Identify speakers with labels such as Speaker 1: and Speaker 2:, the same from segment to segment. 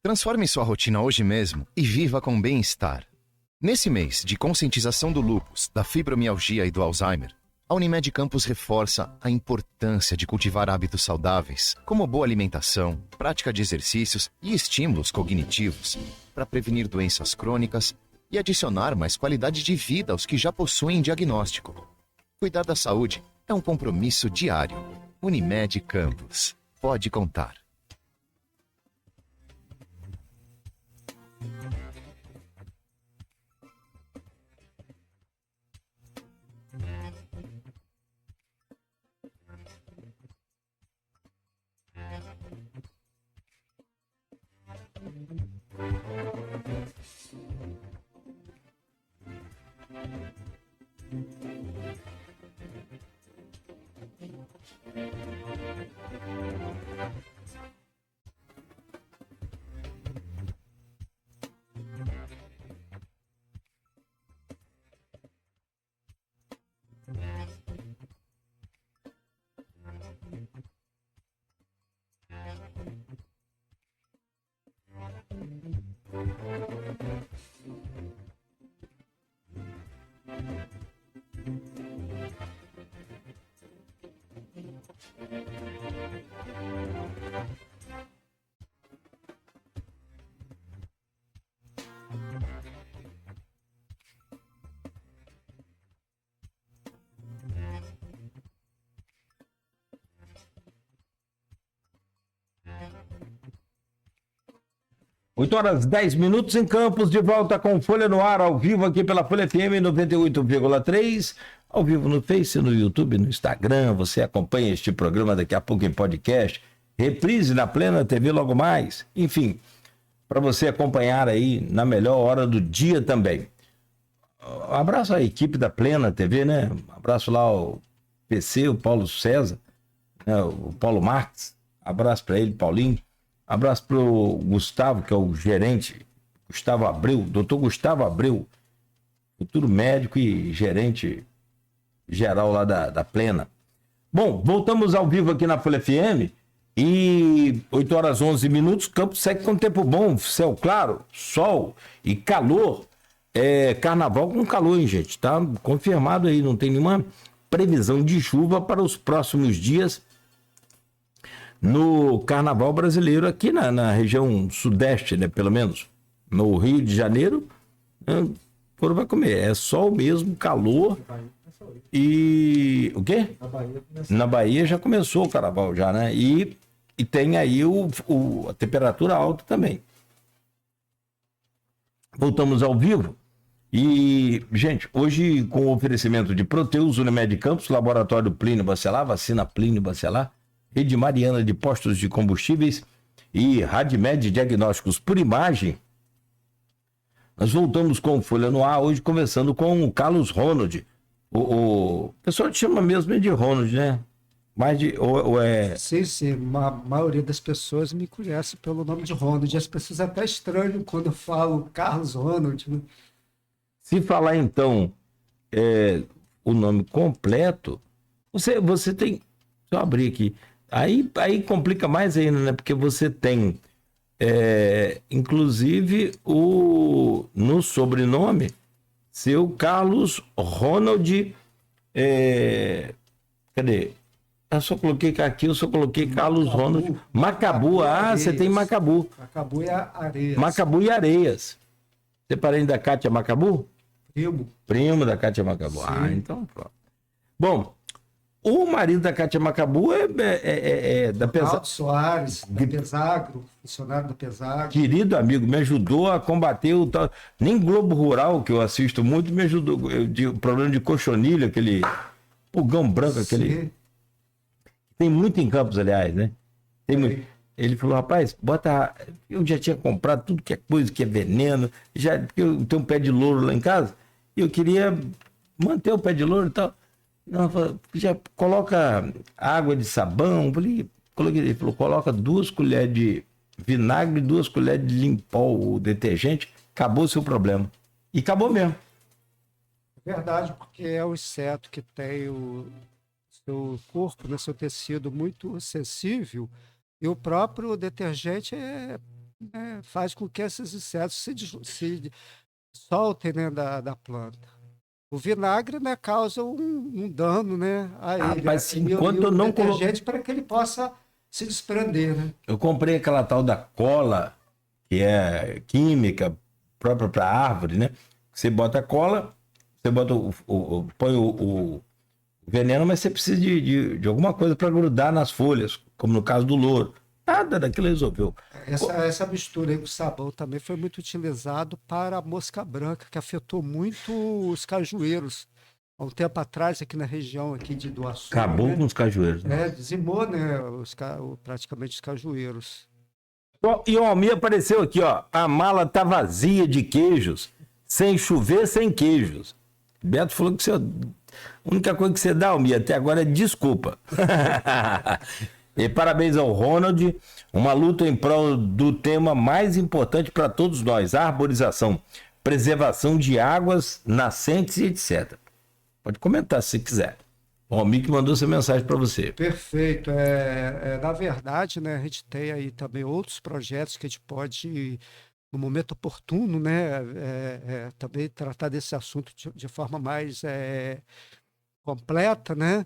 Speaker 1: Transforme sua rotina hoje mesmo e viva com bem-estar. Nesse mês de conscientização do lúpus, da fibromialgia e do Alzheimer, a Unimed Campos reforça a importância de cultivar hábitos saudáveis, como boa alimentação, prática de exercícios e estímulos cognitivos, para prevenir doenças crônicas e adicionar mais qualidade de vida aos que já possuem diagnóstico. Cuidar da saúde é um compromisso diário. Unimed Campos. Pode contar.
Speaker 2: Oito horas 10 minutos em Campos, de volta com Folha no Ar, ao vivo aqui pela Folha FM 98,3, ao vivo no Face, no YouTube, no Instagram. Você acompanha este programa daqui a pouco em podcast, reprise na Plena TV logo mais, enfim, para você acompanhar aí na melhor hora do dia também. Um abraço à equipe da Plena TV, né? Um abraço lá ao PC, o Paulo César, né? O Paulo Marques, abraço para ele, Paulinho. Abraço para o Gustavo, que é o gerente, Gustavo Abreu, doutor Gustavo Abreu, futuro médico e gerente geral lá da Plena. Bom, voltamos ao vivo aqui na Folha FM e 8 horas 11 minutos, Campos segue com tempo bom, céu claro, sol e calor. Carnaval com calor, hein, gente? Tá confirmado aí, não tem nenhuma previsão de chuva para os próximos dias no Carnaval brasileiro, aqui na região sudeste, né, pelo menos, no Rio de Janeiro, quando vai comer, é sol mesmo, calor, e o quê? Na Bahia já começou o Carnaval, já, né, e tem aí a temperatura alta também. Voltamos ao vivo, e, gente, hoje com o oferecimento de Proteus, Unimed Campos, Laboratório Plínio Bacelar, vacina Plínio Bacelar, Rede Mariana de Postos de Combustíveis e Radmed Diagnósticos por Imagem. Nós voltamos com Folha no Ar, hoje conversando com o Carlos Ronald. O pessoal te chama mesmo de Ronald, né? Mais de...
Speaker 3: Sim. A maioria das pessoas me conhece pelo nome de Ronald. As pessoas até estranham quando eu falo Carlos Ronald, né?
Speaker 2: Se falar, então, o nome completo, você tem... Deixa eu abrir aqui. Aí complica mais ainda, né? Porque você tem, inclusive, no sobrenome, seu Carlos Ronald. Cadê? Eu só coloquei Carlos Ronald. Macabu. Você tem Macabu.
Speaker 3: Macabu e Areias.
Speaker 2: Macabu e Areias. Você é parente da Cátia Macabu? Primo da Cátia Macabu.
Speaker 3: Sim.
Speaker 2: Então pronto. Bom. O marido da Cátia Macabu é da Pesagro.
Speaker 3: Aldo Soares, da Pesagro, funcionário da Pesagro.
Speaker 2: Querido amigo, me ajudou a combater o tal. Nem Globo Rural, que eu assisto muito, me ajudou. O problema de cochonilha, aquele pulgão branco, aquele. Tem muito em Campos, aliás, né? Tem muito. Ele falou, rapaz, bota. Eu já tinha comprado tudo que é coisa, que é veneno. Porque eu tenho um pé de louro lá em casa. E eu queria manter o pé de louro e tal. Não, já coloca água de sabão. Ele falou, coloca 2 colheres de vinagre, 2 colheres de Limpol, o detergente, acabou o seu problema. E acabou mesmo.
Speaker 3: Verdade, porque é o inseto que tem o seu corpo, né, seu tecido muito sensível, e o próprio detergente faz com que esses insetos se soltem, né, da planta. O vinagre, né, causa um dano, né, a ele,
Speaker 2: Rapaz,
Speaker 3: e
Speaker 2: enquanto eu
Speaker 3: o
Speaker 2: não coloquei.
Speaker 3: detergente para que ele possa se desprender, né?
Speaker 2: Eu comprei aquela tal da cola, que é química, própria para árvore, né? Você bota a cola, você bota põe o veneno, mas você precisa de alguma coisa para grudar nas folhas, como no caso do louro. Nada daquilo resolveu.
Speaker 3: Essa mistura aí com sabão também foi muito utilizado para a mosca branca, que afetou muito os cajueiros. Há um tempo atrás, aqui na região aqui de Iguaçu,
Speaker 2: Acabou
Speaker 3: né?
Speaker 2: com os cajueiros. Né?
Speaker 3: Dizimou, né, praticamente os cajueiros.
Speaker 2: Ó, e o Almir apareceu aqui, ó. A mala tá vazia de queijos, sem chover, sem queijos. Beto falou que a única coisa que você dá, Almir, até agora é desculpa. E parabéns ao Ronald, uma luta em prol do tema mais importante para todos nós, a arborização, preservação de águas, nascentes e etc. Pode comentar se quiser. O Almir que mandou essa mensagem para você.
Speaker 3: Perfeito. Na verdade, né, a gente tem aí também outros projetos que a gente pode, no momento oportuno, né, também tratar desse assunto de forma mais completa, né?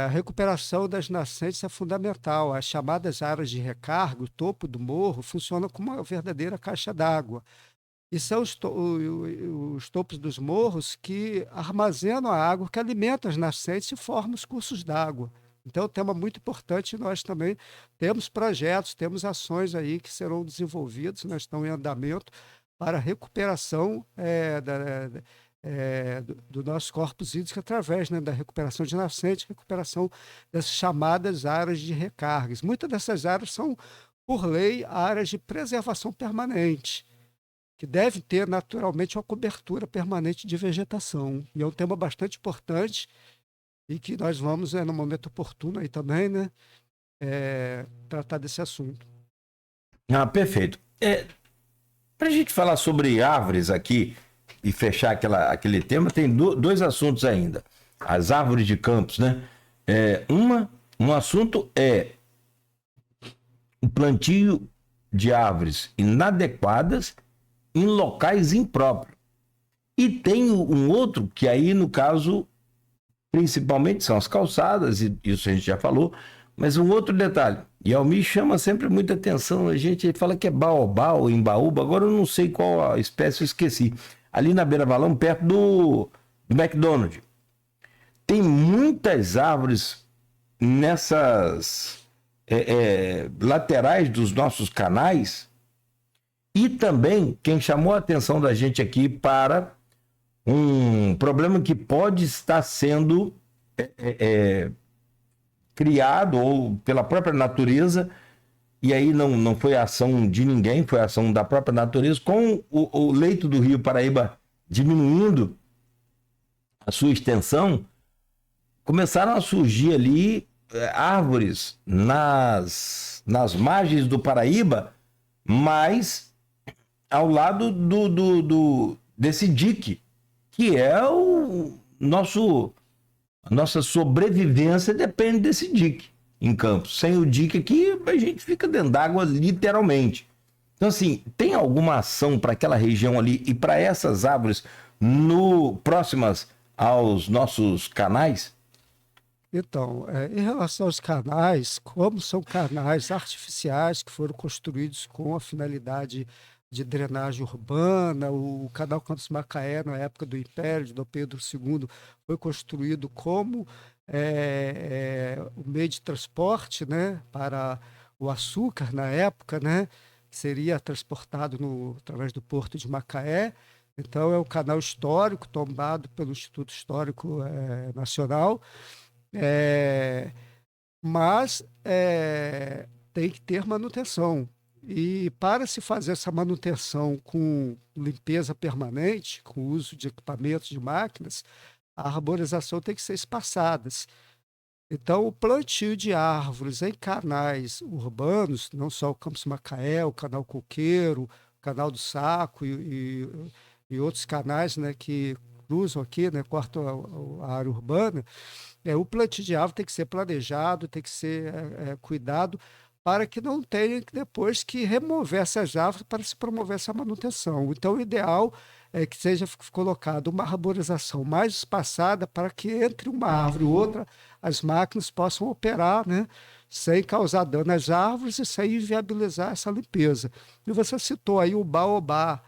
Speaker 3: A recuperação das nascentes é fundamental. As chamadas áreas de recarga, o topo do morro, funciona como uma verdadeira caixa d'água. E são os topos dos morros que armazenam a água, que alimenta as nascentes e formam os cursos d'água. Então, é um tema muito importante. Nós também temos projetos, temos ações aí que serão desenvolvidas, nós estamos em andamento para a recuperação do nosso corpus hídrico através, né, da recuperação de nascentes, recuperação dessas chamadas áreas de recargas. Muitas dessas áreas são, por lei, áreas de preservação permanente, que devem ter naturalmente uma cobertura permanente de vegetação. E é um tema bastante importante e que nós vamos, no momento oportuno aí também, né, tratar desse assunto.
Speaker 2: Ah, perfeito. Para a gente falar sobre árvores aqui e fechar aquele tema, tem dois assuntos ainda. As árvores de campos, né? Um assunto é o plantio de árvores inadequadas em locais impróprios. E tem um outro que aí, no caso, principalmente são as calçadas, e isso a gente já falou, mas um outro detalhe, e Almir chama sempre muita atenção, a gente fala que é baobá ou embaúba, agora eu não sei qual a espécie, eu esqueci. Ali na Beira-Valão, perto do McDonald's. Tem muitas árvores nessas laterais dos nossos canais. E também, quem chamou a atenção da gente aqui para um problema que pode estar sendo criado ou pela própria natureza, e aí não foi ação de ninguém, foi ação da própria natureza, com o leito do Rio Paraíba diminuindo a sua extensão, começaram a surgir ali árvores nas margens do Paraíba, mas ao lado desse dique, que é a nossa sobrevivência depende desse dique em Campos. Sem o dique aqui, a gente fica dentro d'água literalmente. Então, assim, tem alguma ação para aquela região ali e para essas árvores próximas aos nossos canais?
Speaker 3: Então, em relação aos canais, como são canais artificiais que foram construídos com a finalidade de drenagem urbana, o canal Campos Macaé, na época do Império, de Dom Pedro II, foi construído como o meio de transporte, né, para o açúcar na época, né, que seria transportado através do Porto de Macaé. Então, é um canal histórico tombado pelo Instituto Histórico Nacional, mas tem que ter manutenção. E para se fazer essa manutenção com limpeza permanente, com uso de equipamentos, de máquinas, a arborização tem que ser espaçada. Então, o plantio de árvores em canais urbanos, não só o Campos Macaé, o Canal Coqueiro, o Canal do Saco e outros canais, né, que cruzam aqui, né, cortam a área urbana, o plantio de árvore tem que ser planejado, tem que ser cuidado para que não tenha depois que remover essas árvores para se promover essa manutenção. Então, o ideal é que seja colocado uma arborização mais espaçada para que entre uma árvore e outra as máquinas possam operar, né, sem causar dano às árvores e sem inviabilizar essa limpeza. E você citou aí o baobá,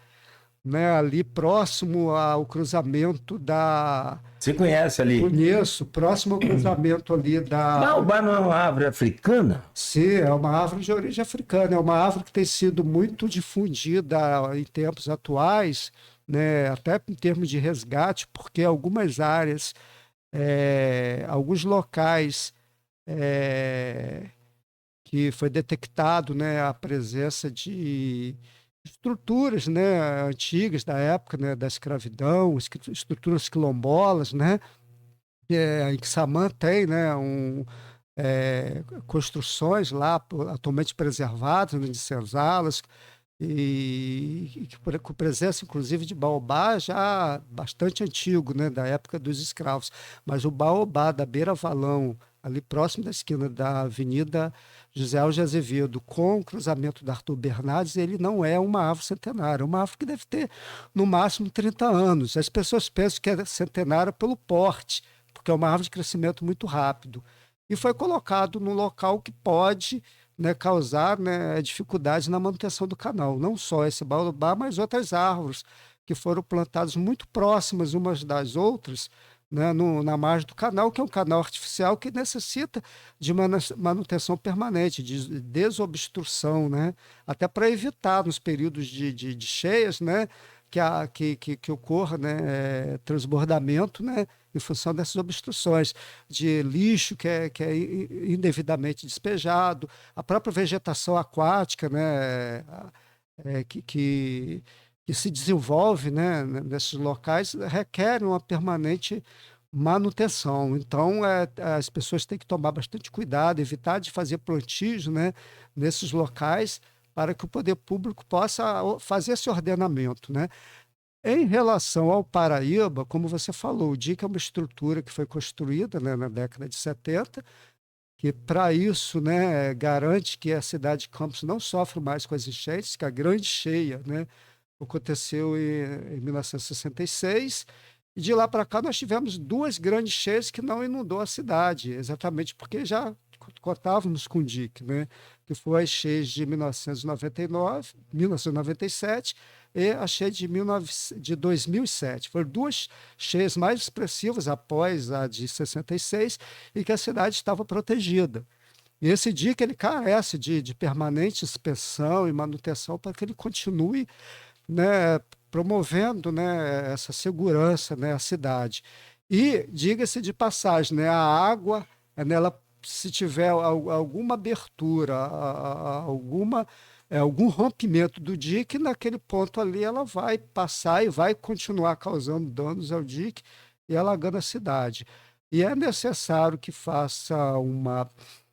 Speaker 3: né, ali próximo ao cruzamento da...
Speaker 2: Você conhece ali?
Speaker 3: Conheço, próximo ao cruzamento ali da...
Speaker 2: Baobá não é uma árvore africana?
Speaker 3: Sim, é uma árvore de origem africana, é uma árvore que tem sido muito difundida em tempos atuais, né, até em termos de resgate, porque algumas áreas, alguns locais que foi detectado, né, a presença de estruturas, né, antigas da época, né, da escravidão, estruturas quilombolas, né, em Quissamã tem, né, construções lá atualmente preservadas, né, de senzalas, e com presença, inclusive, de baobá já bastante antigo, né, da época dos escravos. Mas o baobá da Beira Valão, ali próximo da esquina da Avenida José Alves de Azevedo, com o cruzamento da Arthur Bernardes, ele não é uma árvore centenária, é uma árvore que deve ter, no máximo, 30 anos. As pessoas pensam que é centenária pelo porte, porque é uma árvore de crescimento muito rápido. E foi colocado num local que pode, né, causar, né, dificuldades na manutenção do canal. Não só esse baobá, mas outras árvores que foram plantadas muito próximas umas das outras, né, na margem do canal, que é um canal artificial que necessita de manutenção permanente, de desobstrução, né, até para evitar, nos períodos de cheias, né, que ocorra, né, transbordamento, né, em função dessas obstruções, de lixo que é indevidamente despejado, a própria vegetação aquática, né, que se desenvolve, né, nesses locais, requer uma permanente manutenção. Então, as pessoas têm que tomar bastante cuidado, evitar de fazer plantios, né, nesses locais, para que o poder público possa fazer esse ordenamento, né? Em relação ao Paraíba, como você falou, o DIC é uma estrutura que foi construída, né, na década de 70, que para isso, né, garante que a cidade de Campos não sofre mais com as enchentes, que a grande cheia, né, aconteceu em 1966, e de lá para cá nós tivemos duas grandes cheias que não inundou a cidade, exatamente porque já contávamos com o DIC, né, que foi as cheias de 1999, 1997 e a cheia de 2007. Foram duas cheias mais expressivas após a de 66 e que a cidade estava protegida. E esse DIC ele carece de permanente inspeção e manutenção para que ele continue, né, promovendo, né, essa segurança, né, à cidade. E, diga-se de passagem, né, a água, nela, se tiver alguma abertura, algum rompimento do DIC, naquele ponto ali ela vai passar e vai continuar causando danos ao DIC e alagando a cidade. E é necessário que faça uma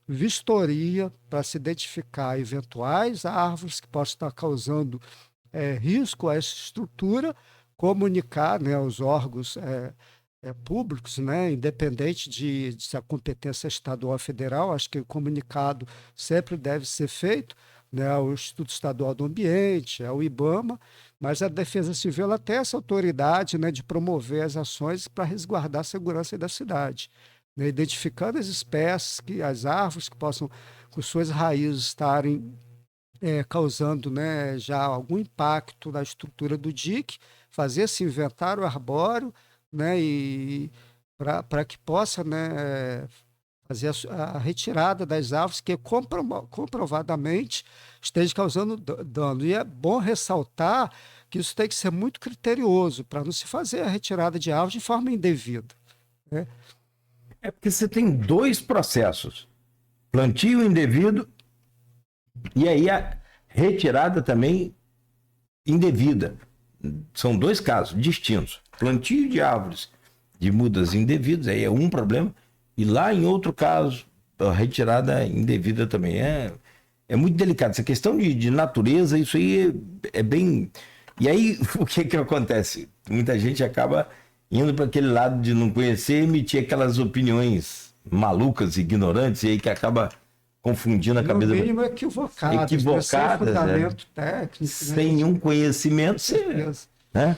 Speaker 3: vistoria para se identificar eventuais árvores que possam estar causando risco a essa estrutura, comunicar, né, aos órgãos públicos, né, independente de se a competência é estadual ou federal. Acho que o comunicado sempre deve ser feito, né, ao Instituto Estadual do Ambiente, ao IBAMA, mas a Defesa Civil ela tem essa autoridade, né, de promover as ações para resguardar a segurança da cidade, né, identificando as espécies, as árvores que possam, com suas raízes, estarem causando, né, já algum impacto na estrutura do DIC, fazer esse inventário arbóreo, né, e para que possa, né, fazer a retirada das árvores que comprovadamente esteja causando dano. E é bom ressaltar que isso tem que ser muito criterioso para não se fazer a retirada de árvores de forma indevida, né?
Speaker 2: É porque você tem dois processos: plantio indevido e aí a retirada também indevida. São dois casos distintos. Plantio de árvores de mudas indevidas, aí é um problema, e lá em outro caso, a retirada indevida também. É muito delicado. Essa questão de natureza, isso aí é bem... E aí, o que acontece? Muita gente acaba indo para aquele lado de não conhecer e emitir aquelas opiniões malucas, ignorantes, e aí que acaba confundindo a
Speaker 3: No
Speaker 2: cabeça.
Speaker 3: mínimo equivocadas, né? Sem fundamento técnico.
Speaker 2: Sem
Speaker 3: né?
Speaker 2: um conhecimento, né?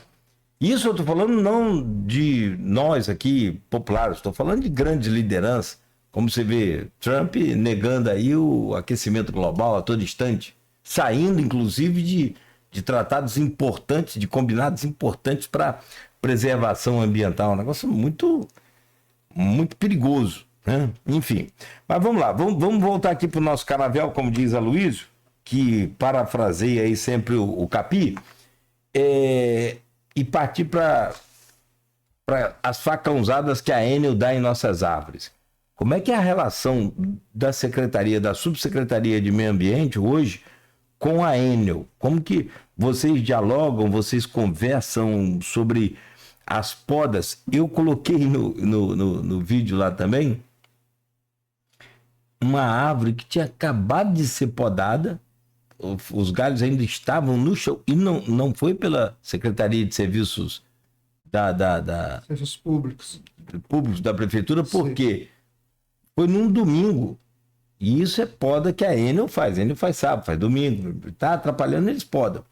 Speaker 2: Isso eu estou falando não de nós aqui, populares, estou falando de grandes lideranças, como você vê, Trump negando aí o aquecimento global a todo instante, saindo inclusive de tratados importantes, de combinados importantes para preservação ambiental, um negócio muito, muito perigoso, né? Enfim, mas vamos lá, vamos voltar aqui para o nosso canavial, como diz a Luísio, que parafraseia aí sempre o Capi, e partir para as facãozadas que a Enel dá em nossas árvores. Como é que é a relação da Secretaria, da Subsecretaria de Meio Ambiente hoje com a Enel? Como que vocês dialogam, vocês conversam sobre as podas? Eu coloquei no vídeo lá também uma árvore que tinha acabado de ser podada, os galhos ainda estavam no chão, e não foi pela Secretaria de Serviços
Speaker 3: Serviços públicos.
Speaker 2: Públicos da Prefeitura, porque foi num domingo. E isso é poda que a Enel faz. A Enel faz sábado, faz domingo. Tá atrapalhando, eles podam.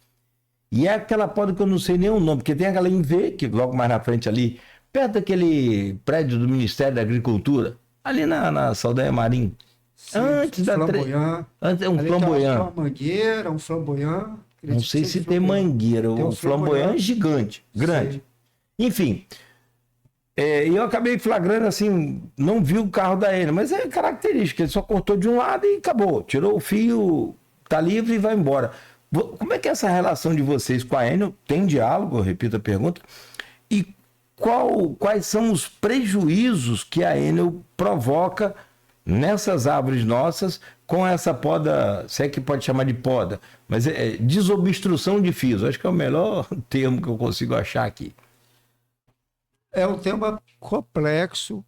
Speaker 2: E é aquela poda que eu não sei nem o nome, porque tem aquela em V, que logo mais na frente ali, perto daquele prédio do Ministério da Agricultura, ali na Saldanha Marim.
Speaker 3: Sim,
Speaker 2: Antes da
Speaker 3: flamboyant.
Speaker 2: Antes é um
Speaker 3: Ali
Speaker 2: flamboyant.
Speaker 3: tem uma mangueira, um flamboyant.
Speaker 2: Não sei se tem mangueira.
Speaker 3: Tem
Speaker 2: O flamboyant é gigante, grande.
Speaker 3: Sim.
Speaker 2: Enfim, e eu acabei flagrando assim, não vi o carro da Enel, mas é característica, ele só cortou de um lado e acabou, tirou o fio, tá livre e vai embora. Como é que é essa relação de vocês com a Enel? Tem diálogo, eu repito a pergunta, e quais são os prejuízos que a Enel provoca nessas árvores nossas com essa poda, se é que pode chamar de poda, mas é desobstrução de fios, acho que é o melhor termo que eu consigo achar aqui.
Speaker 3: É um tema complexo,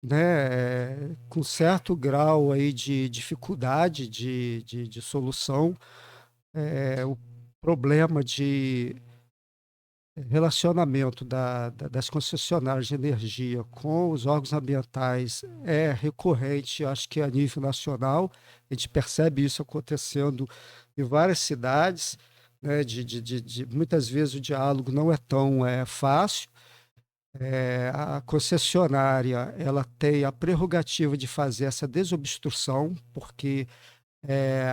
Speaker 3: né, com certo grau aí de dificuldade de solução. O problema de relacionamento das concessionárias de energia com os órgãos ambientais é recorrente, acho que a nível nacional. A gente percebe isso acontecendo em várias cidades, né, muitas vezes o diálogo não é tão fácil. A concessionária ela tem a prerrogativa de fazer essa desobstrução, porque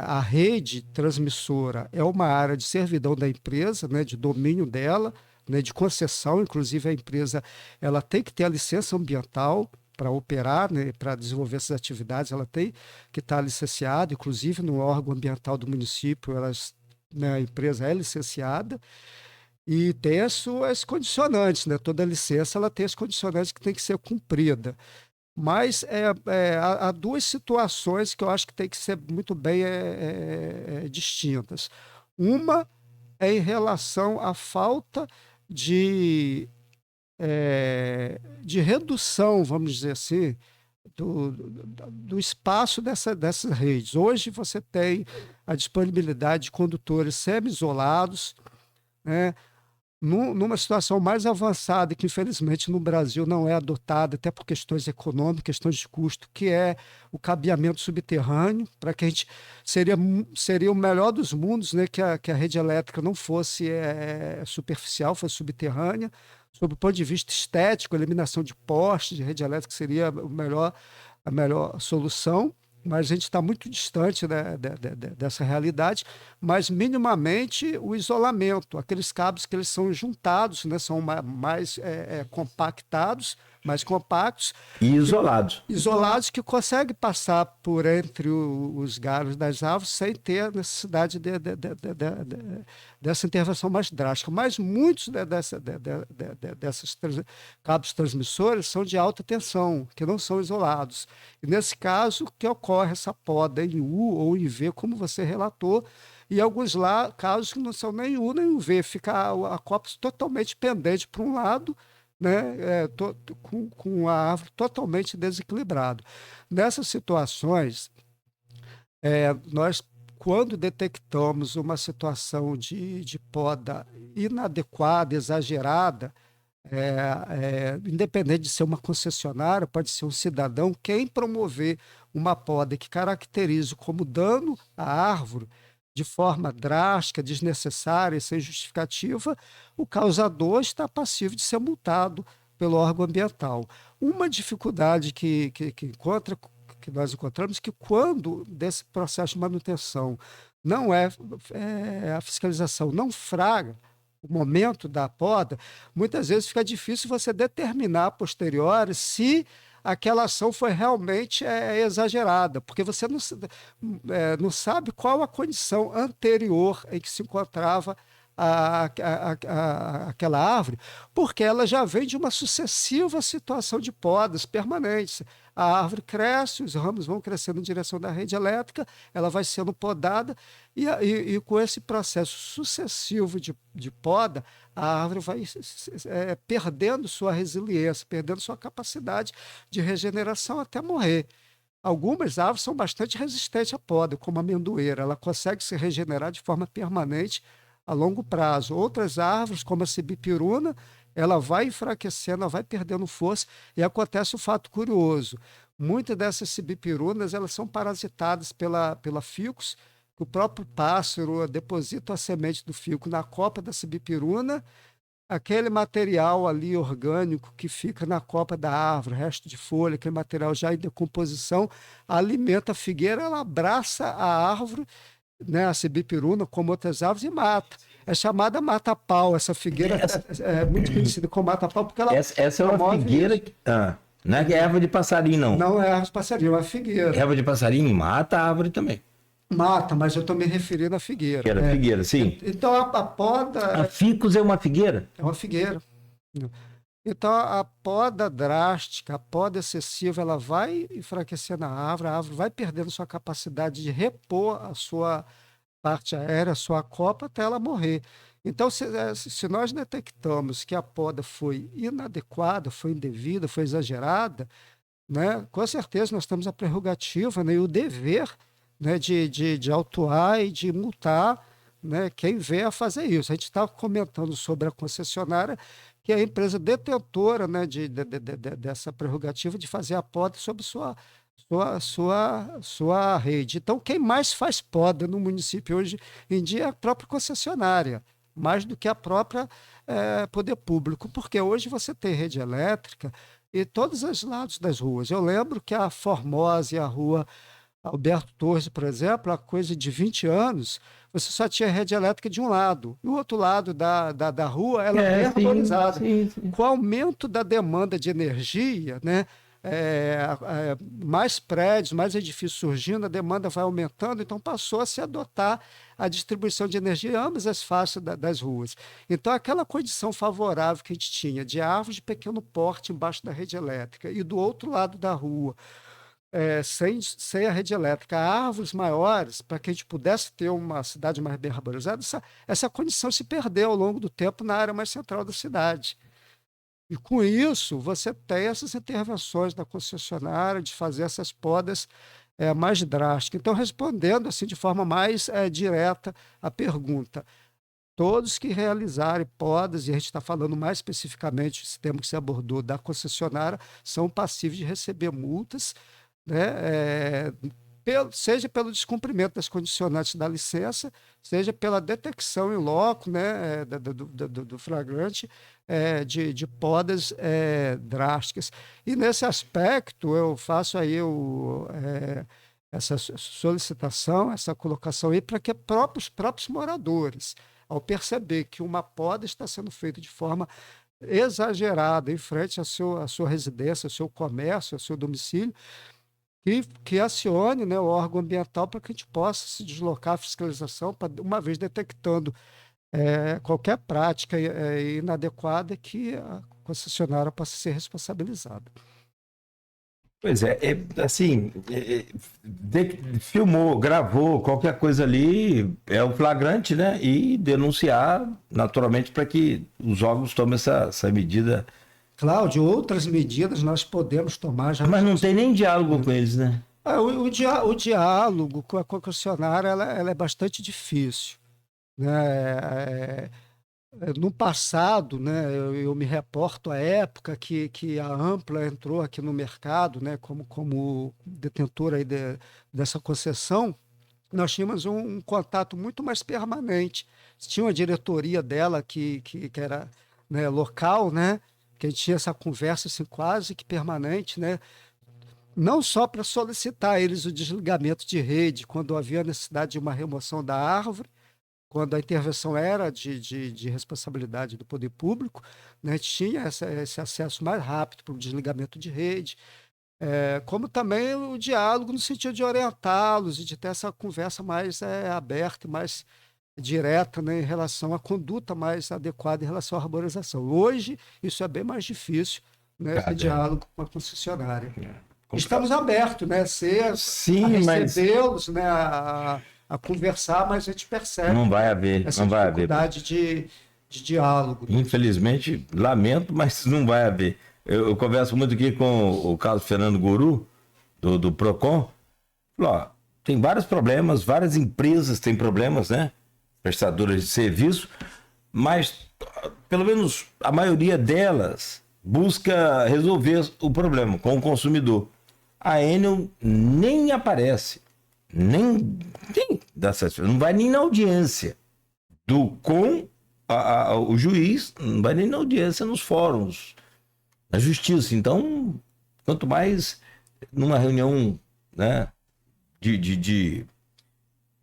Speaker 3: a rede transmissora é uma área de servidão da empresa, né, de domínio dela, né, de concessão. Inclusive, a empresa ela tem que ter a licença ambiental para operar, né, para desenvolver essas atividades, ela tem que estar licenciada, inclusive no órgão ambiental do município, né, a empresa é licenciada. E tem as suas condicionantes, né? Toda licença ela tem as condicionantes que tem que ser cumprida. Mas há duas situações que eu acho que tem que ser muito bem distintas. Uma é em relação à falta de redução, vamos dizer assim, do espaço dessas redes. Hoje você tem a disponibilidade de condutores semi-isolados, né? Numa situação mais avançada, que infelizmente no Brasil não é adotada, até por questões econômicas, questões de custo, que é o cabeamento subterrâneo, para que a gente seria o melhor dos mundos, né, que a rede elétrica não fosse superficial, fosse subterrânea. Sob o ponto de vista estético, a eliminação de postes de rede elétrica seria a melhor solução. Mas a gente está muito distante, né, dessa realidade, mas minimamente o isolamento, aqueles cabos que eles são juntados, né, são mais compactados, mais compactos.
Speaker 2: E isolados.
Speaker 3: Isolados, que conseguem passar por entre os galhos das árvores sem ter a necessidade dessa intervenção mais drástica. Mas muitos desses cabos transmissores são de alta tensão, que não são isolados. E nesse caso, que ocorre essa poda em U ou em V, como você relatou, e alguns casos que não são nem U nem V, fica a copa totalmente pendente para um lado, né, com a árvore totalmente desequilibrada. Nessas situações, nós, quando detectamos uma situação de poda inadequada, exagerada, independente de ser uma concessionária, pode ser um cidadão, quem promover uma poda que caracterize como dano à árvore de forma drástica, desnecessária e sem justificativa, o causador está passivo de ser multado pelo órgão ambiental. Uma dificuldade que nós encontramos que quando desse processo de manutenção não a fiscalização não fraga o momento da poda, muitas vezes fica difícil você determinar a posteriori se aquela ação foi realmente exagerada, porque você não sabe qual a condição anterior em que se encontrava aquela árvore, porque ela já vem de uma sucessiva situação de podas permanentes. A árvore cresce, os ramos vão crescendo em direção da rede elétrica, ela vai sendo podada, e com esse processo sucessivo de poda, a árvore vai perdendo sua resiliência, perdendo sua capacidade de regeneração até morrer. Algumas árvores são bastante resistentes à poda, como a amendoeira, ela consegue se regenerar de forma permanente a longo prazo. Outras árvores, como a sibipiruna, ela vai enfraquecendo, ela vai perdendo força, e acontece um fato curioso. Muitas dessas sibipirunas, elas são parasitadas pela ficus, que o próprio pássaro deposita a semente do fico na copa da sibipiruna, aquele material ali orgânico que fica na copa da árvore, resto de folha, aquele material já em decomposição, alimenta a figueira, ela abraça a árvore, né, a sibipiruna, como outras árvores, e mata. É chamada mata-pau. Essa figueira é muito conhecida como mata-pau, porque ela.
Speaker 2: Essa é uma figueira. Não é erva de passarinho, não.
Speaker 3: Não é erva de passarinho, é uma figueira.
Speaker 2: Erva de passarinho mata a árvore também.
Speaker 3: Mata, mas eu estou me referindo à figueira.
Speaker 2: Era figueira, sim.
Speaker 3: Então a poda.
Speaker 2: A ficus é uma figueira?
Speaker 3: É uma figueira. Então, a poda drástica, a poda excessiva, ela vai enfraquecendo a árvore vai perdendo sua capacidade de repor a sua parte aérea, a sua copa, até ela morrer. Então, se nós detectamos que a poda foi inadequada, foi indevida, foi exagerada, né, com certeza nós temos a prerrogativa, né, e o dever, né, de autuar e de multar, né, quem vier a fazer isso. A gente está comentando sobre a concessionária, que é a empresa detentora, né, dessa prerrogativa de fazer a poda sobre sua rede. Então, quem mais faz poda no município hoje em dia é a própria concessionária, mais do que a própria poder público, porque hoje você tem rede elétrica e todos os lados das ruas. Eu lembro que a Formosa e a rua Alberto Torres, por exemplo, há coisa de 20 anos, você só tinha rede elétrica de um lado. E o outro lado da rua, ela é arborizada. Com o aumento da demanda de energia, né, mais prédios, mais edifícios surgindo, a demanda vai aumentando, então passou a se adotar a distribuição de energia em ambas as faces das ruas. Então, aquela condição favorável que a gente tinha de árvores de pequeno porte embaixo da rede elétrica e do outro lado da rua, sem a rede elétrica, árvores maiores, para que a gente pudesse ter uma cidade mais bem arborizada, essa condição se perdeu ao longo do tempo na área mais central da cidade. E com isso, você tem essas intervenções da concessionária de fazer essas podas mais drásticas. Então, respondendo assim de forma mais direta à pergunta, todos que realizarem podas, e a gente está falando mais especificamente, esse tema que se abordou, da concessionária, são passíveis de receber multas, né, seja pelo descumprimento das condicionantes da licença, seja pela detecção em loco, né, do flagrante de podas drásticas. E nesse aspecto eu faço aí essa solicitação, essa colocação aí para que os próprios moradores, ao perceber que uma poda está sendo feita de forma exagerada em frente à sua residência, ao seu comércio, ao seu domicílio, que acione, né, o órgão ambiental para que a gente possa se deslocar à fiscalização, uma vez detectando qualquer prática inadequada, que a concessionária possa ser responsabilizada.
Speaker 2: Pois assim, filmou, gravou, qualquer coisa ali é o flagrante, né? E denunciar naturalmente para que os órgãos tomem essa medida.
Speaker 3: Cláudio, outras medidas nós podemos tomar.
Speaker 2: Mas não tem nem diálogo com eles, né?
Speaker 3: O diálogo com a concessionária ela é bastante difícil, né? No passado, né, eu me reporto à época que a Ampla entrou aqui no mercado, né, como detentora aí dessa concessão. Nós tínhamos um contato muito mais permanente. Tinha uma diretoria dela que era, né, local, né, que a gente tinha essa conversa assim, quase que permanente, né, não só para solicitar eles o desligamento de rede, quando havia necessidade de uma remoção da árvore, quando a intervenção era de responsabilidade do poder público, né, tinha esse acesso mais rápido para o desligamento de rede, como também o diálogo no sentido de orientá-los e de ter essa conversa mais aberta e mais direta, né, em relação à conduta mais adequada em relação à arborização. Hoje, isso é bem mais difícil, né, ter diálogo com a concessionária. Estamos abertos, né, a recebê-los, né, a conversar, mas a gente percebe
Speaker 2: não vai haver,
Speaker 3: essa
Speaker 2: não vai
Speaker 3: dificuldade de diálogo.
Speaker 2: Infelizmente, lamento, mas não vai haver. Eu converso muito aqui com o Carlos Fernando Guru, do Procon. Ó, tem vários problemas, várias empresas têm problemas, né? Prestadoras de serviço, mas pelo menos a maioria delas busca resolver o problema com o consumidor. A Enel nem aparece, nem dá satisfação, não vai nem na audiência o juiz, não vai nem na audiência nos fóruns, na justiça. Então, quanto mais numa reunião, né, de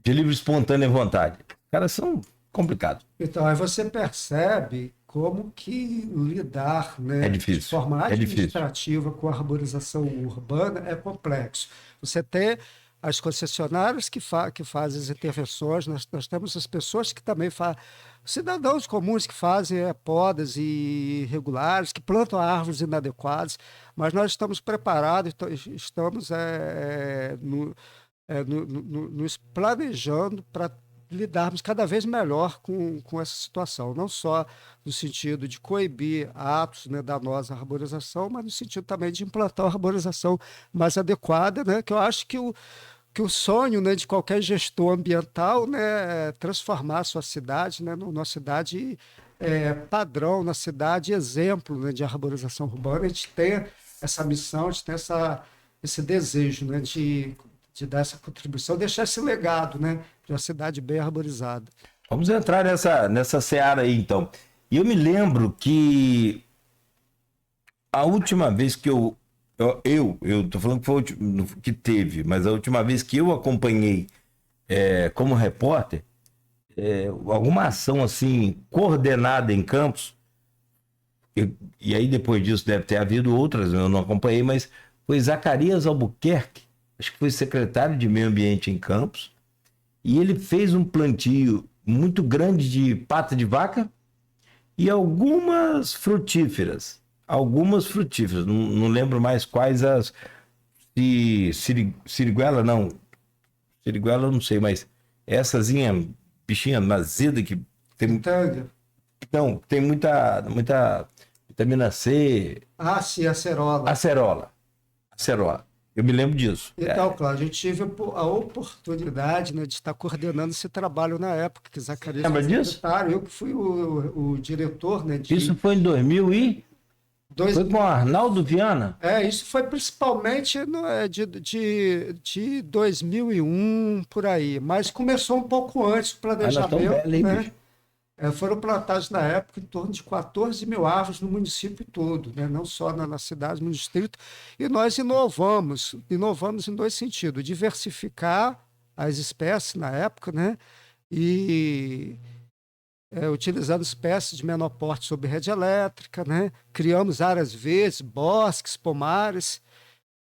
Speaker 2: livre e espontânea vontade. Os caras são complicados.
Speaker 3: Então, aí você percebe como que lidar, né, de forma administrativa com a arborização urbana é complexo. Você tem as concessionárias que fazem as intervenções, nós temos as pessoas que também fazem, cidadãos comuns que fazem podas irregulares, que plantam árvores inadequadas, mas nós estamos preparados, estamos nos planejando para lidarmos cada vez melhor com essa situação, não só no sentido de coibir atos, né, danosos à arborização, mas no sentido também de implantar uma arborização mais adequada, né, que eu acho que o sonho, né, de qualquer gestor ambiental, né, é transformar a sua cidade, né, numa cidade padrão, na cidade exemplo, né, de arborização urbana. A gente tem essa missão, a gente tem esse desejo, né, de dar essa contribuição, deixar esse legado, né, de uma cidade bem arborizada.
Speaker 2: Vamos entrar nessa seara aí, então. E eu me lembro que a última vez que eu tô falando que foi o último que teve, mas a última vez que eu acompanhei como repórter, alguma ação assim coordenada em Campos, e aí depois disso deve ter havido outras, eu não acompanhei, mas foi Zacarias Albuquerque, acho que foi secretário de Meio Ambiente em Campos, e ele fez um plantio muito grande de pata de vaca e algumas frutíferas, não lembro mais quais as, siriguela eu não sei, masessazinha, bichinha azeda que tem... Não, tem muita vitamina C.
Speaker 3: Ah, sim, acerola.
Speaker 2: Acerola. Eu me lembro disso.
Speaker 3: Então, Cláudio, a gente tive a oportunidade, né, de estar coordenando esse trabalho na época, que Zacarias
Speaker 2: lembra disso?
Speaker 3: Eu que fui o diretor, né?
Speaker 2: Isso foi em 2000 e... Foi com o Arnaldo Viana?
Speaker 3: Isso foi principalmente de 2001, por aí. Mas começou um pouco antes do planejamento, né? Foram plantados na época em torno de 14 mil árvores no município todo, né? Não só na cidade, no distrito. E nós inovamos em dois sentidos: diversificar as espécies na época, né? E utilizando espécies de menor porte sob rede elétrica, né? Criamos áreas verdes, bosques, pomares.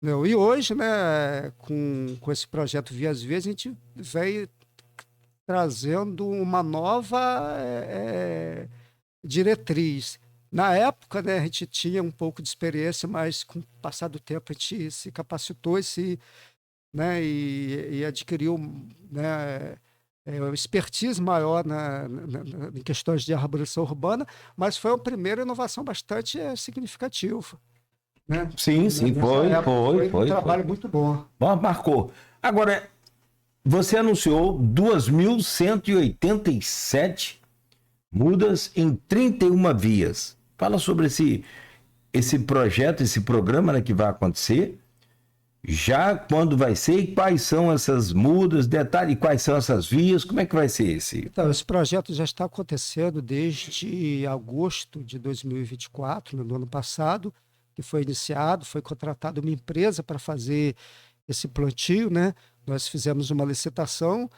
Speaker 3: E hoje, né, com esse projeto Vias Verdes, a gente veio trazendo uma nova diretriz. Na época, né, a gente tinha um pouco de experiência, mas com o passar do tempo a gente se capacitou né, e adquiriu, né, expertise maior em questões de arborização urbana, mas foi uma primeira inovação bastante significativa. Né?
Speaker 2: Sim, foi um
Speaker 3: trabalho muito bom.
Speaker 2: Bom, marcou. Agora, você anunciou 2.187 mudas em 31 vias. Fala sobre esse projeto, esse programa, né, que vai acontecer. Já quando vai ser e quais são essas mudas, detalhe quais são essas vias, como é que vai ser esse?
Speaker 3: Então, esse projeto já está acontecendo desde agosto de 2024, no ano passado, que foi iniciado, foi contratada uma empresa para fazer esse plantio, né? Nós fizemos uma licitação,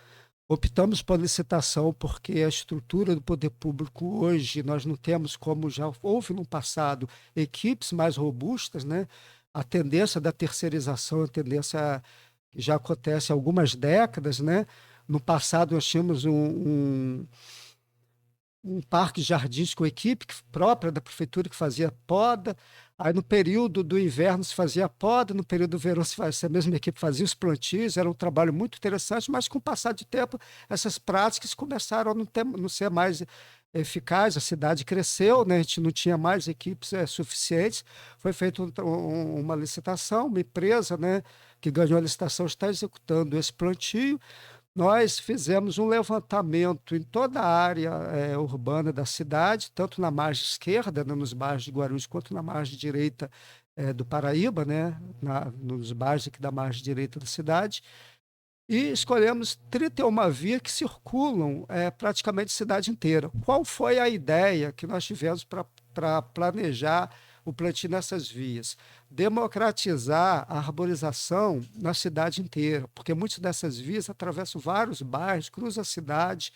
Speaker 3: optamos por licitação porque a estrutura do poder público hoje, nós não temos, como já houve no passado, equipes mais robustas, né? A tendência da terceirização, a tendência que já acontece há algumas décadas, né? No passado nós tínhamos um parque de jardins com equipe própria da prefeitura que fazia poda. Aí no período do inverno se fazia poda, no período do verão essa mesma equipe fazia os plantios, era um trabalho muito interessante, mas com o passar de tempo essas práticas começaram a não ser mais eficazes, a cidade cresceu, né? A gente não tinha mais equipes suficientes, foi feita uma licitação, uma empresa, né, que ganhou a licitação está executando esse plantio. Nós fizemos um levantamento em toda a área urbana da cidade, tanto na margem esquerda, né, nos bairros de Guarulhos, quanto na margem direita do Paraíba, né, nos bairros aqui da margem direita da cidade, e escolhemos 31 vias que circulam praticamente a cidade inteira. Qual foi a ideia que nós tivemos para planejar o plantio nessas vias? Democratizar a arborização na cidade inteira, porque muitas dessas vias atravessam vários bairros, cruzam a cidade,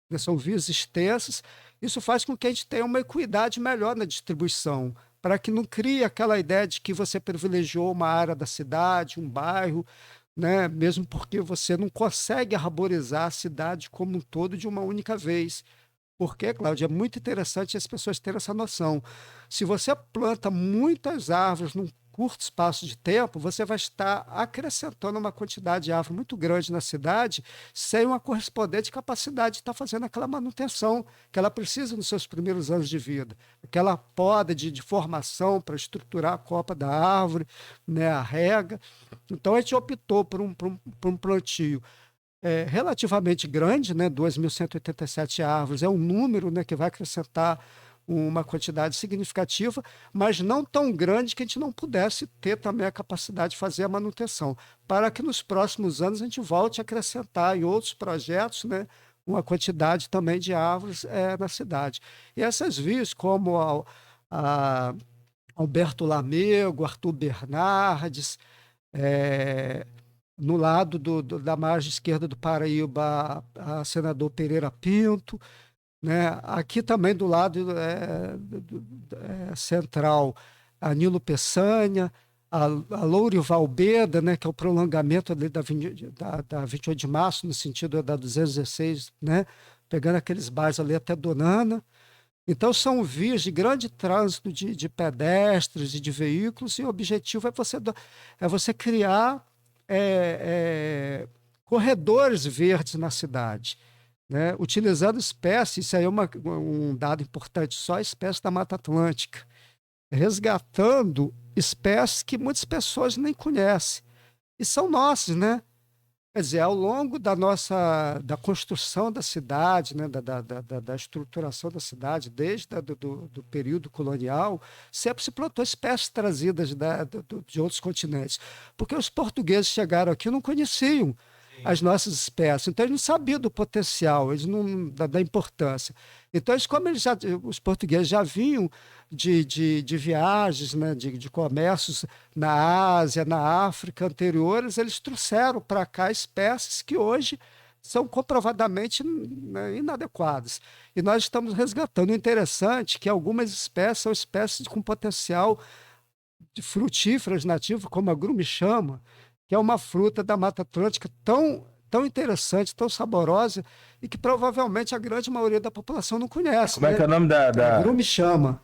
Speaker 3: né, são vias extensas. Isso faz com que a gente tenha uma equidade melhor na distribuição, para que não crie aquela ideia de que você privilegiou uma área da cidade, um bairro, né, mesmo porque você não consegue arborizar a cidade como um todo de uma única vez. Porque, Cláudia, é muito interessante as pessoas terem essa noção. Se você planta muitas árvores num curto espaço de tempo, você vai estar acrescentando uma quantidade de árvore muito grande na cidade, sem uma correspondente capacidade de estar fazendo aquela manutenção que ela precisa nos seus primeiros anos de vida. Aquela poda de formação para estruturar a copa da árvore, né, a rega. Então, a gente optou por um plantio relativamente grande, né? 2.187 árvores, é um número, né, que vai acrescentar uma quantidade significativa, mas não tão grande que a gente não pudesse ter também a capacidade de fazer a manutenção, para que nos próximos anos a gente volte a acrescentar em outros projetos, né, uma quantidade também de árvores na cidade. E essas vias, como a Alberto Lamego, Arthur Bernardes, no lado da margem esquerda do Paraíba, a senador Pereira Pinto, né? Aqui também do lado central, a Nilo Peçanha, a Louro Valbeda, né? Que é o prolongamento ali da 28 de março, no sentido da 216, né? Pegando aqueles bairros ali até Donana. Então, são vias de grande trânsito de pedestres e de veículos, e o objetivo é você criar corredores verdes na cidade, né? Utilizando espécies, isso aí é um dado importante, só espécies da Mata Atlântica, resgatando espécies que muitas pessoas nem conhecem, e são nossas, né? Quer dizer, ao longo da construção da cidade, né, da estruturação da cidade, desde do período colonial, sempre se plantou espécies trazidas de outros continentes. Porque os portugueses chegaram aqui e não conheciam as nossas espécies, então eles não sabiam do potencial, eles não, da importância. Então, os portugueses já vinham de viagens, né, de comércios na Ásia, na África anteriores, eles trouxeram para cá espécies que hoje são comprovadamente, né, inadequadas. E nós estamos resgatando. O interessante é que algumas espécies são espécies com potencial de frutíferas nativas, como a grumichama, que é uma fruta da Mata Atlântica tão interessante, tão saborosa, e que provavelmente a grande maioria da população não conhece.
Speaker 2: Como é que é o nome da...
Speaker 3: Grumichama.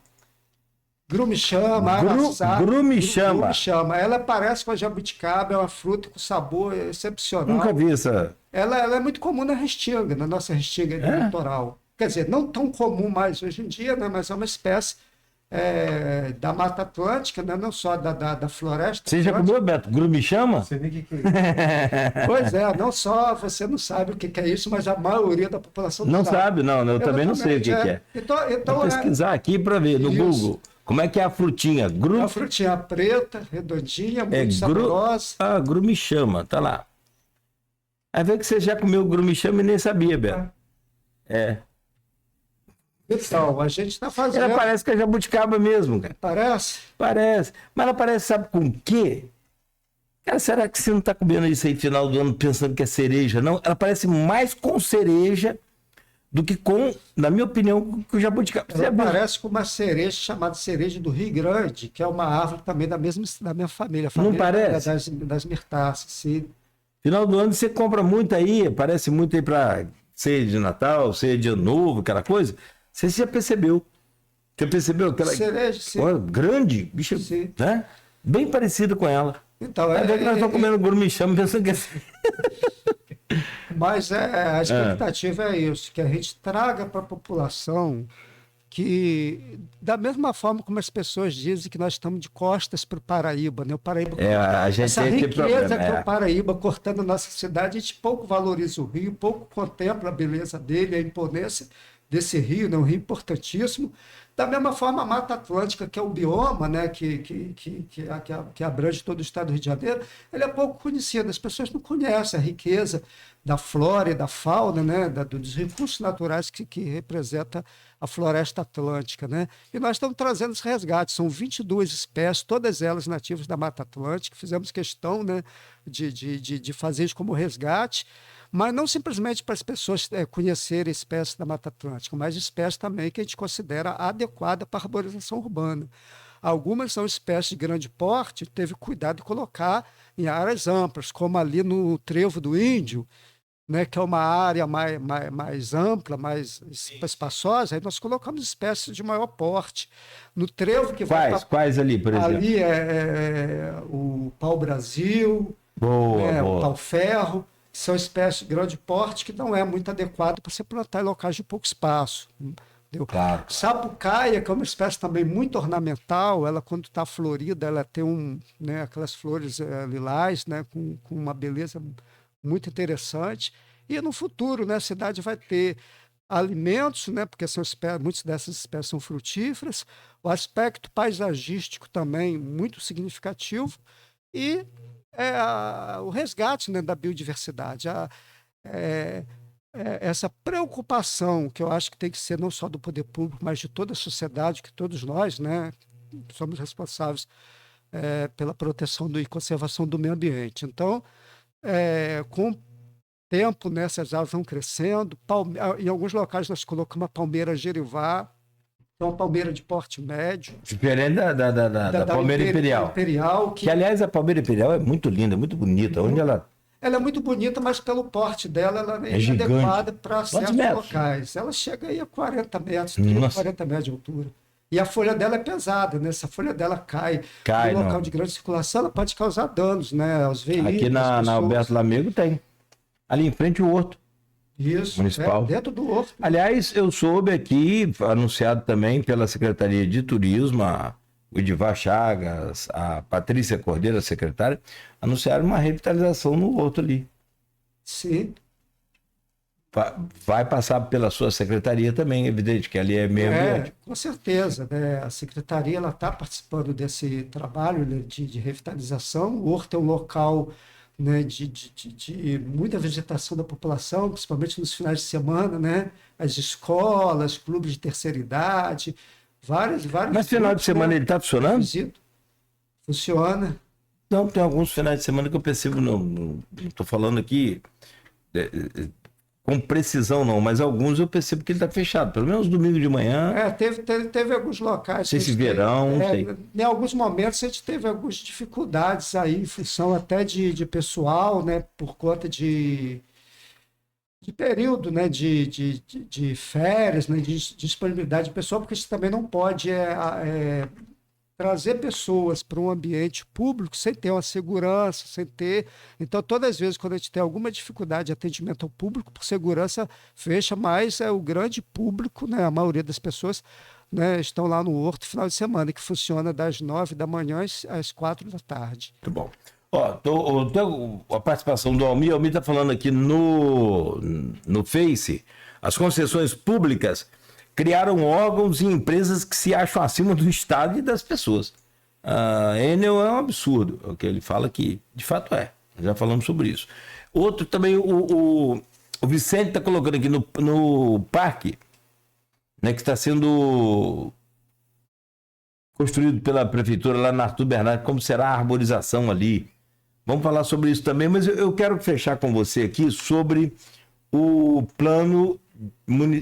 Speaker 3: Grumichama. Ela parece com a jabuticaba, é uma fruta com sabor excepcional.
Speaker 2: Nunca vi essa.
Speaker 3: Ela é muito comum na Restinga, na nossa Restinga do litoral. Quer dizer, não tão comum mais hoje em dia, né, mas é uma espécie da Mata Atlântica, né? Não só da floresta.
Speaker 2: Você já comeu, Beto? Grumi chama?
Speaker 4: Não sei nem o que é.
Speaker 3: Pois é, não só você não sabe o que é isso, mas a maioria da população
Speaker 2: Não sabe, não. Eu também não sei o que é.
Speaker 3: Então,
Speaker 2: Vou pesquisar aqui para ver no
Speaker 3: Isso.
Speaker 2: Google. Como é que é a frutinha?
Speaker 3: é uma frutinha preta, redondinha, muito saborosa.
Speaker 2: Ah, grumichama, tá lá. Aí vê que você já comeu grumichama e nem sabia, Beto. É.
Speaker 3: Então, a gente está fazendo.
Speaker 2: Ela parece que é jabuticaba mesmo, cara.
Speaker 3: Parece?
Speaker 2: Parece. Mas ela parece, sabe com o quê? Cara, será que você não tá comendo isso aí final do ano pensando que é cereja? Não, ela parece mais com cereja do que com, na minha opinião, com o jabuticaba.
Speaker 3: Ela parece com uma cereja chamada cereja do Rio Grande, que é uma árvore também da minha família.
Speaker 2: Não parece?
Speaker 3: Das mirtáceas, sim.
Speaker 2: Final do ano você compra muito aí, parece muito aí pra ceia de Natal, ceia de Ano Novo, aquela coisa. Você já percebeu? Você percebeu aquela
Speaker 3: cereja, sim.
Speaker 2: Grande, bicho,
Speaker 3: Sim.
Speaker 2: né? Bem parecido com ela.
Speaker 3: Então,
Speaker 2: Aí vê que nós estamos comendo grumichama pensando que é...
Speaker 3: Mas a expectativa é isso, que a gente traga para a população que, da mesma forma como as pessoas dizem que nós estamos de costas para o Paraíba, né? O Paraíba,
Speaker 2: a gente
Speaker 3: essa
Speaker 2: tem esse
Speaker 3: riqueza
Speaker 2: problema,
Speaker 3: que é o Paraíba cortando a nossa cidade, a gente pouco valoriza o Rio, pouco contempla a beleza dele, a imponência desse rio, né? Um rio importantíssimo. Da mesma forma, a Mata Atlântica, que é o bioma, né? que abrange todo o estado do Rio de Janeiro, ele é pouco conhecido, as pessoas não conhecem a riqueza da flora e da fauna, né? Dos recursos naturais que representa a floresta atlântica, né? E nós estamos trazendo esse resgate, são 22 espécies, todas elas nativas da Mata Atlântica, fizemos questão, né, de fazer isso como resgate, mas não simplesmente para as pessoas conhecerem espécies da Mata Atlântica, mas espécies também que a gente considera adequada para a arborização urbana. Algumas são espécies de grande porte, teve cuidado de colocar em áreas amplas, como ali no Trevo do Índio, né, que é uma área mais ampla, mais espaçosa, aí nós colocamos espécies de maior porte. No trevo que vai...
Speaker 2: Quais ali, por exemplo?
Speaker 3: Ali o pau-brasil,
Speaker 2: Boa.
Speaker 3: o pau-ferro, que são espécies de grande porte que não é muito adequado para você plantar em locais de pouco espaço. Entendeu?
Speaker 2: Claro.
Speaker 3: Sapucaia, que é uma espécie também muito ornamental, ela quando está florida, ela tem aquelas flores lilás, né, com uma beleza muito interessante. E no futuro, né, a cidade vai ter alimentos, né, porque muitas dessas espécies são frutíferas, o aspecto paisagístico também muito significativo e o resgate, né, da biodiversidade. Essa preocupação que eu acho que tem que ser não só do poder público, mas de toda a sociedade, que todos nós, né, somos responsáveis pela proteção e conservação do meio ambiente. Então, com o tempo, né, essas árvores vão crescendo. Em alguns locais nós colocamos uma palmeira gerivá, que é uma palmeira de porte médio.
Speaker 2: Diferente da palmeira imperial. Que, aliás, a palmeira imperial é muito linda, muito bonita. Onde ela...
Speaker 3: Ela é muito bonita, mas pelo porte dela, ela é adequada para certos locais. Ela chega aí a 40 metros, 30, 40 metros de altura. E a folha dela é pesada, né? Se a folha dela cai no local de grande circulação, ela pode causar danos, né, aos veículos.
Speaker 2: Aqui na Alberto Lamego tem. Ali em frente o horto.
Speaker 3: Isso,
Speaker 2: municipal.
Speaker 3: Dentro do horto.
Speaker 2: Aliás, eu soube aqui, anunciado também pela Secretaria de Turismo, o Edivar Chagas, a Patrícia Cordeiro, a secretária, anunciaram uma revitalização no horto ali.
Speaker 3: Sim.
Speaker 2: Vai passar pela sua secretaria também, evidente, que ali é meio ambiente.
Speaker 3: Com certeza, né? A secretaria está participando desse trabalho, né, de revitalização. O horto é um local, né, de muita vegetação da população, principalmente nos finais de semana, né? As escolas, clubes de terceira idade, vários.
Speaker 2: Mas final de semana, né, ele está funcionando?
Speaker 3: Funciona.
Speaker 2: Não, tem alguns finais de semana que eu percebo, não estou falando aqui com precisão não, mas alguns eu percebo que ele está fechado, pelo menos domingo de manhã.
Speaker 3: Teve alguns locais.
Speaker 2: Sei se verão, não sei.
Speaker 3: Em alguns momentos a gente teve algumas dificuldades aí, em função até de pessoal, né, por conta de período, né, de férias, né, de disponibilidade de pessoal, porque a gente também não pode trazer pessoas para um ambiente público sem ter uma segurança, sem ter... Então, todas as vezes, quando a gente tem alguma dificuldade de atendimento ao público, por segurança, fecha, mas o grande público, né, a maioria das pessoas, né, estão lá no Horto final de semana, que funciona das 9 da manhã às 4 da tarde.
Speaker 2: Muito bom. Ó, a participação do Almir está falando aqui no Face, as concessões públicas criaram órgãos e empresas que se acham acima do Estado e das pessoas. A Enel é um absurdo, é o que ele fala aqui. De fato é, já falamos sobre isso. Outro também, o Vicente está colocando aqui no parque, né, que está sendo construído pela prefeitura lá na Arthur Bernardes, como será a arborização ali. Vamos falar sobre isso também, mas eu quero fechar com você aqui sobre o plano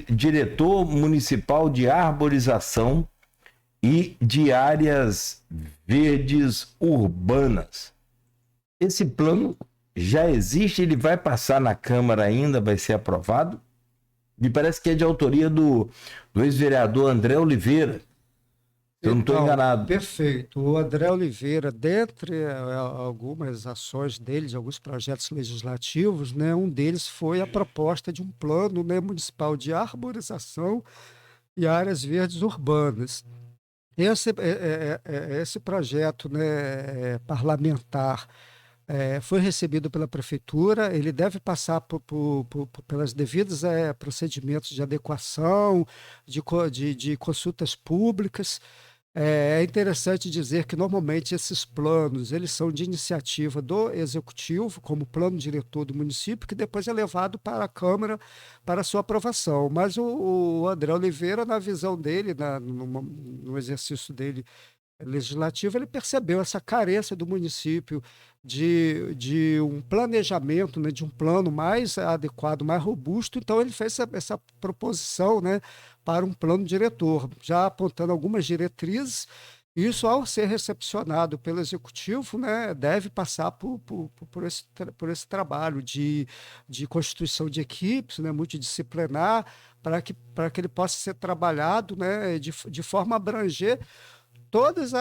Speaker 2: diretor municipal de arborização e de áreas verdes urbanas. Esse plano já existe, ele vai passar na Câmara ainda, vai ser aprovado? Me parece que é de autoria do ex-vereador André Oliveira. Eu não estou enganado.
Speaker 3: Perfeito. O André Oliveira, dentre algumas ações deles, alguns projetos legislativos, né, um deles foi a proposta de um plano, né, municipal de arborização e áreas verdes urbanas. Esse projeto, né, parlamentar foi recebido pela prefeitura, ele deve passar pelas devidos procedimentos de adequação, de consultas públicas. É interessante dizer que normalmente esses planos eles são de iniciativa do executivo, como plano diretor do município, que depois é levado para a Câmara para sua aprovação. Mas o André Oliveira, na visão dele, no exercício dele legislativo, ele percebeu essa carência do município de um planejamento, né, de um plano mais adequado, mais robusto. Então ele fez essa proposição, né, para um plano diretor, já apontando algumas diretrizes. Isso, ao ser recepcionado pelo executivo, né, deve passar por esse trabalho de constituição de equipes, né, multidisciplinar, para que ele possa ser trabalhado, né, de forma a abranger todos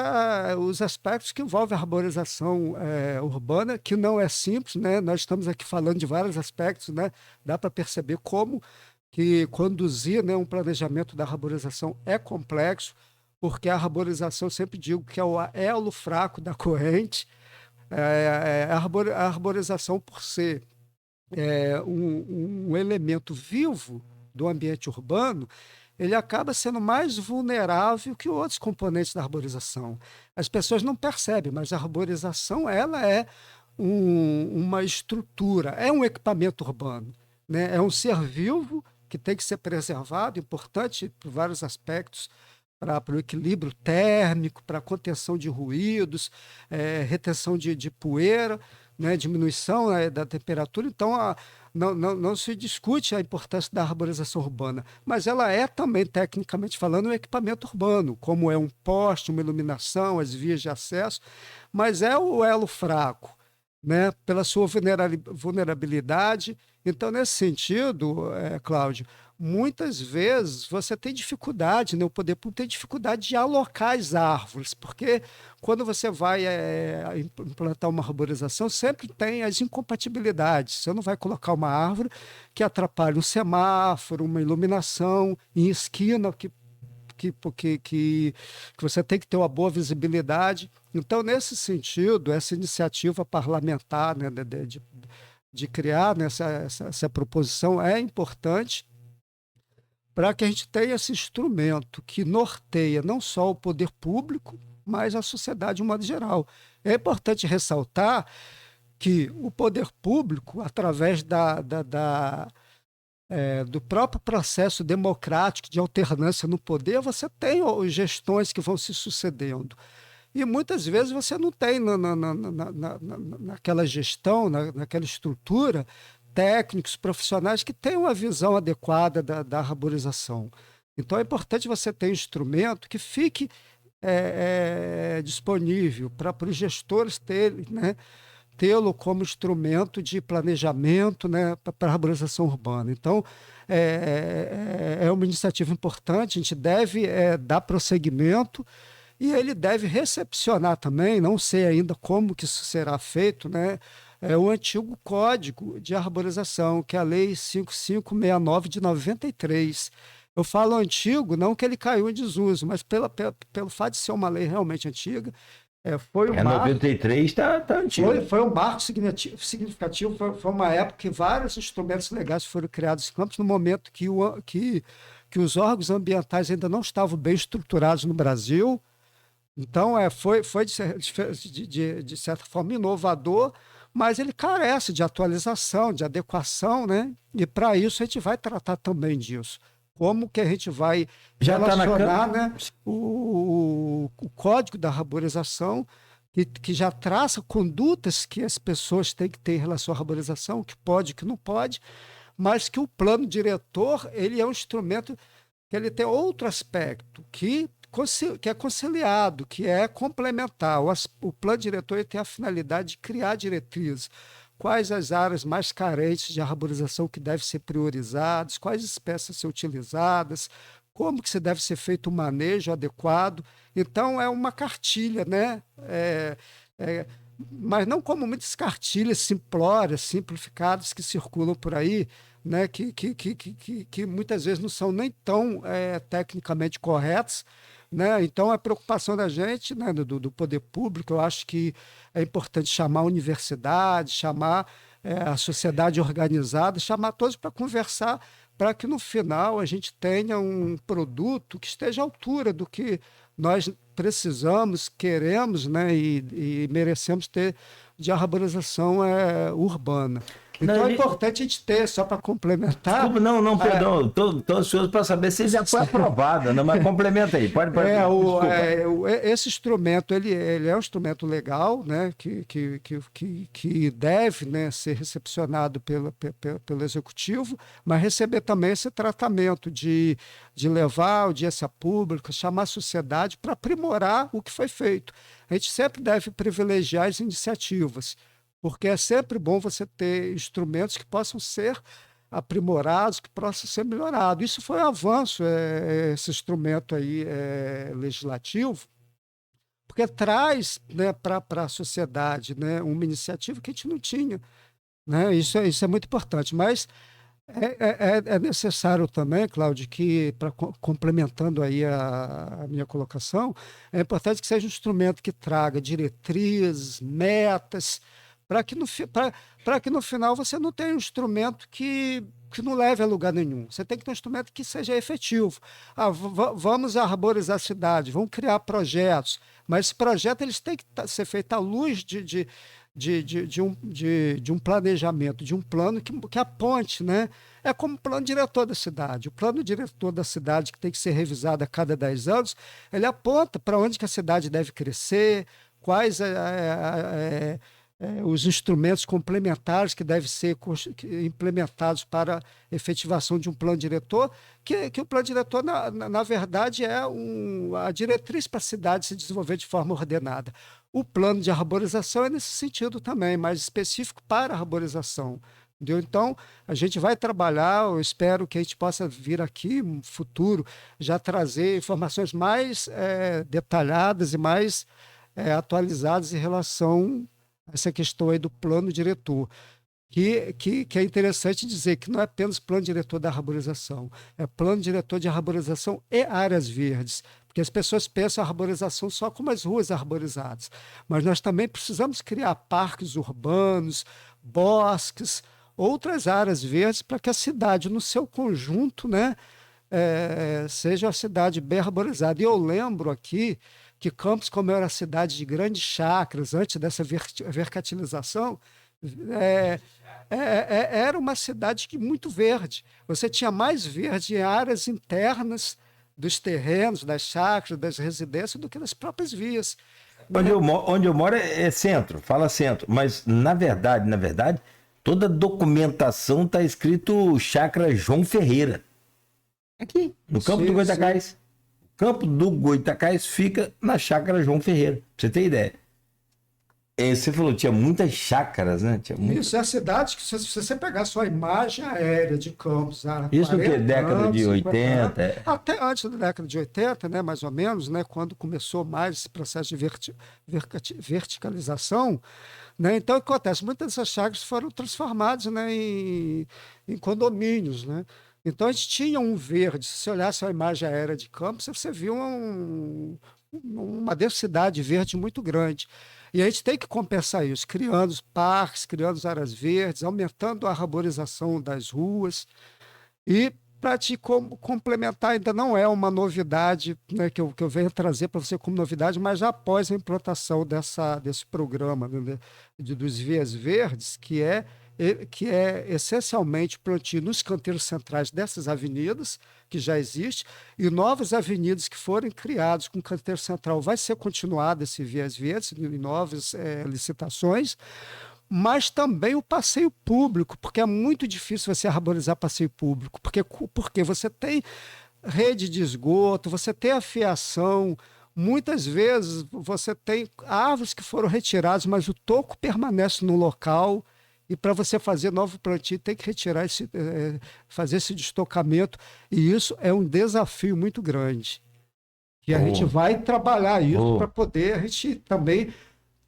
Speaker 3: os aspectos que envolvem a arborização urbana, que não é simples, né? Nós estamos aqui falando de vários aspectos, né? Dá para perceber como que conduzir, né, um planejamento da arborização é complexo, porque a arborização, eu sempre digo que é o elo fraco da corrente. A arborização, por ser um elemento vivo do ambiente urbano, ele acaba sendo mais vulnerável que outros componentes da arborização. As pessoas não percebem, mas a arborização ela é uma estrutura, é um equipamento urbano, né? É um ser vivo que tem que ser preservado, importante por vários aspectos, para o equilíbrio térmico, para a contenção de ruídos, retenção de poeira, né? Diminuição, né, da temperatura. Então, não se discute a importância da arborização urbana, mas ela é também, tecnicamente falando, um equipamento urbano, como é um poste, uma iluminação, as vias de acesso, mas é o elo fraco, né, pela sua vulnerabilidade. Então, nesse sentido, Cláudio, muitas vezes você tem dificuldade, né, o poder público tem dificuldade de alocar as árvores, porque quando você vai implantar uma arborização, sempre tem as incompatibilidades. Você não vai colocar uma árvore que atrapalhe um semáforo, uma iluminação em esquina, que você tem que ter uma boa visibilidade. Então, nesse sentido, essa iniciativa parlamentar, né, de criar, né, essa proposição é importante para que a gente tenha esse instrumento que norteia não só o poder público, mas a sociedade de um modo geral. É importante ressaltar que o poder público, através do próprio processo democrático de alternância no poder, você tem gestões que vão se sucedendo. E muitas vezes você não tem naquela gestão, naquela estrutura, técnicos, profissionais que tenham uma visão adequada da arborização. Então é importante você ter um instrumento que fique disponível para os gestores terem, né, tê-lo como instrumento de planejamento, né, para a arborização urbana. Então, é uma iniciativa importante, a gente deve dar prosseguimento E ele deve recepcionar também, não sei ainda como que isso será feito, né? O antigo Código de Arborização, que é a Lei 5569 de 93. Eu falo antigo, não que ele caiu em desuso, mas pelo fato de ser uma lei realmente antiga, foi um marco.
Speaker 2: 93 tá antigo.
Speaker 3: Foi um marco significativo, foi uma época que vários instrumentos legais foram criados em Campos, no momento que os órgãos ambientais ainda não estavam bem estruturados no Brasil. Então, foi de certa forma inovador, mas ele carece de atualização, de adequação, né? E para isso a gente vai tratar também disso. Como que a gente vai relacionar, né, o Código da Arborização, que já traça condutas que as pessoas têm que ter em relação à arborização, o que pode, o que não pode, mas que o plano diretor ele é um instrumento que ele tem outro aspecto, que é conciliado, que é complementar. O plano diretor ele tem a finalidade de criar diretrizes. Quais as áreas mais carentes de arborização que devem ser priorizadas, quais espécies ser utilizadas, como que se deve ser feito o manejo adequado. Então, é uma cartilha, né? Mas não como muitas cartilhas simplórias, simplificadas que circulam por aí, né? Que muitas vezes não são nem tão tecnicamente corretas, né? Então, a preocupação da gente, né, do poder público, eu acho que é importante chamar a universidade, chamar a sociedade organizada, chamar todos para conversar, para que no final a gente tenha um produto que esteja à altura do que nós precisamos, queremos, né, e merecemos ter de arborização urbana. Então é importante a gente ter, só para complementar.
Speaker 2: Desculpa, não, perdão. Estou ansioso para saber se já foi aprovado, né? Mas complementa aí. Pode
Speaker 3: esse instrumento ele é um instrumento legal, né? Que deve, né, ser recepcionado pelo Executivo, mas receber também esse tratamento de levar a audiência pública, chamar a sociedade para aprimorar o que foi feito. A gente sempre deve privilegiar as iniciativas, porque é sempre bom você ter instrumentos que possam ser aprimorados, que possam ser melhorados. Isso foi um avanço, esse instrumento aí legislativo, porque traz, né, para a sociedade, né, uma iniciativa que a gente não tinha. Né? Isso é muito importante, mas é necessário também, Cláudio, que, complementando aí a minha colocação, é importante que seja um instrumento que traga diretrizes, metas, para que no final você não tenha um instrumento que não leve a lugar nenhum. Você tem que ter um instrumento que seja efetivo. Vamos arborizar a cidade, vamos criar projetos, mas esse projeto eles têm que ser feito à luz de um planejamento, de um plano que aponte, né? É como o plano diretor da cidade. O plano diretor da cidade, que tem que ser revisado a cada 10 anos, ele aponta para onde que a cidade deve crescer, quais os instrumentos complementares que devem ser implementados para a efetivação de um plano diretor, que o plano diretor, na verdade, é a diretriz para a cidade se desenvolver de forma ordenada. O plano de arborização é nesse sentido também, mais específico para a arborização. Entendeu? Então, a gente vai trabalhar, eu espero que a gente possa vir aqui no futuro já trazer informações mais detalhadas e mais atualizadas em relação essa questão aí do plano diretor, que é interessante dizer que não é apenas plano diretor da arborização, é plano diretor de arborização e áreas verdes, porque as pessoas pensam a arborização só como as ruas arborizadas, mas nós também precisamos criar parques urbanos, bosques, outras áreas verdes para que a cidade, no seu conjunto, né, seja uma cidade bem arborizada. E eu lembro aqui que Campos, como era cidade de grandes chácaras, antes dessa verticalização, era uma cidade muito verde. Você tinha mais verde em áreas internas dos terrenos, das chácaras, das residências, do que nas próprias vias.
Speaker 2: Onde eu moro é centro, fala centro, mas na verdade, toda documentação está escrito Chácara João Ferreira. Aqui, no campo do Goitacás. O campo do Goitacás fica na Chácara João Ferreira, pra você ter ideia. Você falou, tinha muitas chácaras, né? Tinha muitas...
Speaker 3: Isso é a cidade que, se você pegar sua imagem aérea de Campos há
Speaker 2: Isso que é
Speaker 3: 40
Speaker 2: década
Speaker 3: anos,
Speaker 2: de
Speaker 3: 50
Speaker 2: 80.
Speaker 3: anos, até antes da década de 80, né, mais ou menos, né, quando começou mais esse processo de verticalização, né, então o que acontece? Muitas dessas chácaras foram transformadas, né, em condomínios, né? Então a gente tinha um verde, se você olhasse a imagem aérea de Campos, você viu uma densidade verde muito grande. E a gente tem que compensar isso, criando parques, criando áreas verdes, aumentando a arborização das ruas. E para te complementar, ainda não é uma novidade, né, que eu venho trazer para você como novidade, mas já após a implantação desse programa, né, dos vias verdes, que é essencialmente plantio nos canteiros centrais dessas avenidas, que já existe, e novas avenidas que forem criadas com canteiro central. Vai ser continuado esse vias verdes em novas licitações, mas também o passeio público, porque é muito difícil você arborizar passeio público, porque você tem rede de esgoto, você tem a fiação, muitas vezes você tem árvores que foram retiradas, mas o toco permanece no local, e para você fazer novo plantio tem que retirar fazer esse destocamento, e isso é um desafio muito grande. E a gente vai trabalhar isso para poder a gente também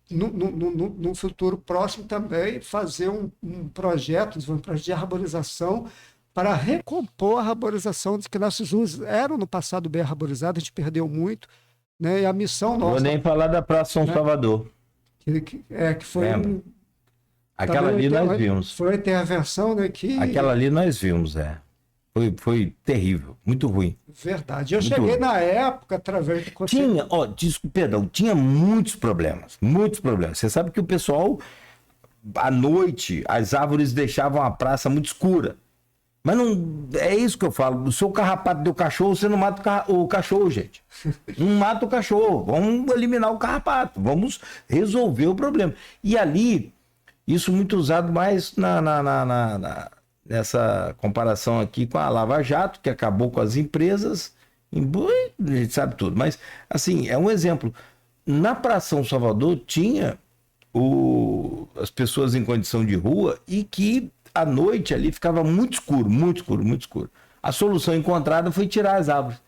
Speaker 3: no futuro próximo também fazer um projeto de arborização para recompor a arborização que nossas ruas eram no passado bem arborizadas, a gente perdeu muito, né? E a missão nossa...
Speaker 2: Vou nem falar da Praça São Salvador.
Speaker 3: Que foi...
Speaker 2: Aquela ali nós vimos.
Speaker 3: Foi uma intervenção, né, que...
Speaker 2: Aquela ali nós vimos, Foi terrível, muito ruim.
Speaker 3: Verdade. Eu
Speaker 2: muito
Speaker 3: cheguei
Speaker 2: ruim.
Speaker 3: na época, através do conselho...
Speaker 2: Tinha muitos problemas, muitos problemas. Você sabe que o pessoal, à noite, as árvores deixavam a praça muito escura. Mas não é isso que eu falo. Se o carrapato deu cachorro, você não mata o cachorro, gente. Não mata o cachorro. Vamos eliminar o carrapato. Vamos resolver o problema. E ali, isso muito usado mais nessa comparação aqui com a Lava Jato, que acabou com as empresas. A gente sabe tudo. Mas, assim, é um exemplo. Na Praça São Salvador tinha as pessoas em condição de rua e que à noite ali ficava muito escuro, muito escuro, muito escuro. A solução encontrada foi tirar as árvores.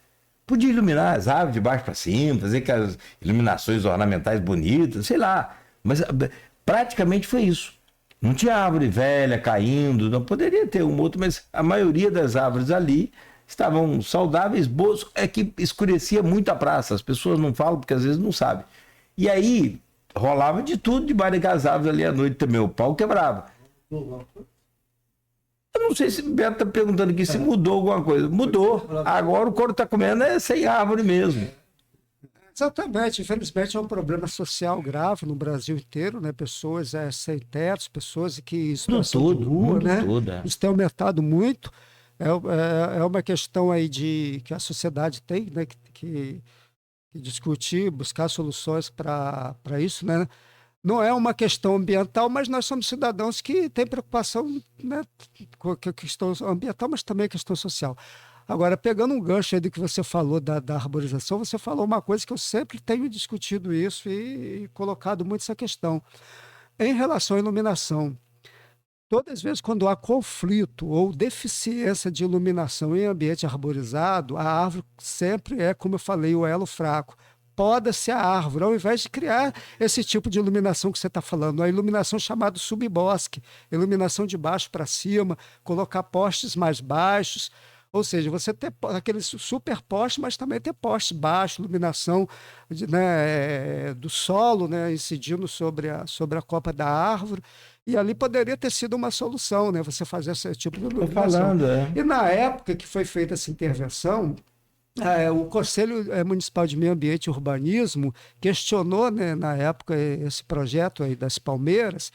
Speaker 2: Podia iluminar as árvores de baixo para cima, fazer aquelas iluminações ornamentais bonitas, sei lá. Mas praticamente foi isso. Não tinha árvore velha caindo, não poderia ter um outro, mas a maioria das árvores ali estavam saudáveis, boas. É que escurecia muito a praça, as pessoas não falam porque às vezes não sabem. E aí rolava de tudo debaixo das árvores ali à noite também, o pau quebrava. Eu não sei se o Beto está perguntando aqui se mudou alguma coisa. Mudou. Agora o couro está comendo sem árvore mesmo.
Speaker 3: Exatamente. Infelizmente é um problema social grave no Brasil inteiro, né? Pessoas sem teto, pessoas que situação de rua, né? Isso tem aumentado muito. É uma questão aí que a sociedade tem, né? que discutir, buscar soluções para isso, né? Não é uma questão ambiental, mas nós somos cidadãos que têm preocupação, né, com a questão ambiental, mas também a questão social. Agora, pegando um gancho aí do que você falou da arborização, você falou uma coisa que eu sempre tenho discutido isso e colocado muito essa questão. Em relação à iluminação, todas as vezes quando há conflito ou deficiência de iluminação em ambiente arborizado, a árvore sempre é, como eu falei, o elo fraco. Poda-se a árvore, ao invés de criar esse tipo de iluminação que você está falando, a iluminação chamada subbosque, iluminação de baixo para cima, colocar postes mais baixos, ou seja, você ter aqueles super postes, mas também ter postes baixos, iluminação né, do solo, né, incidindo sobre a copa da árvore, e ali poderia ter sido uma solução, né, você fazer esse tipo de iluminação. E na época que foi feita essa intervenção, o Conselho Municipal de Meio Ambiente e Urbanismo questionou, né, na época, esse projeto aí das palmeiras,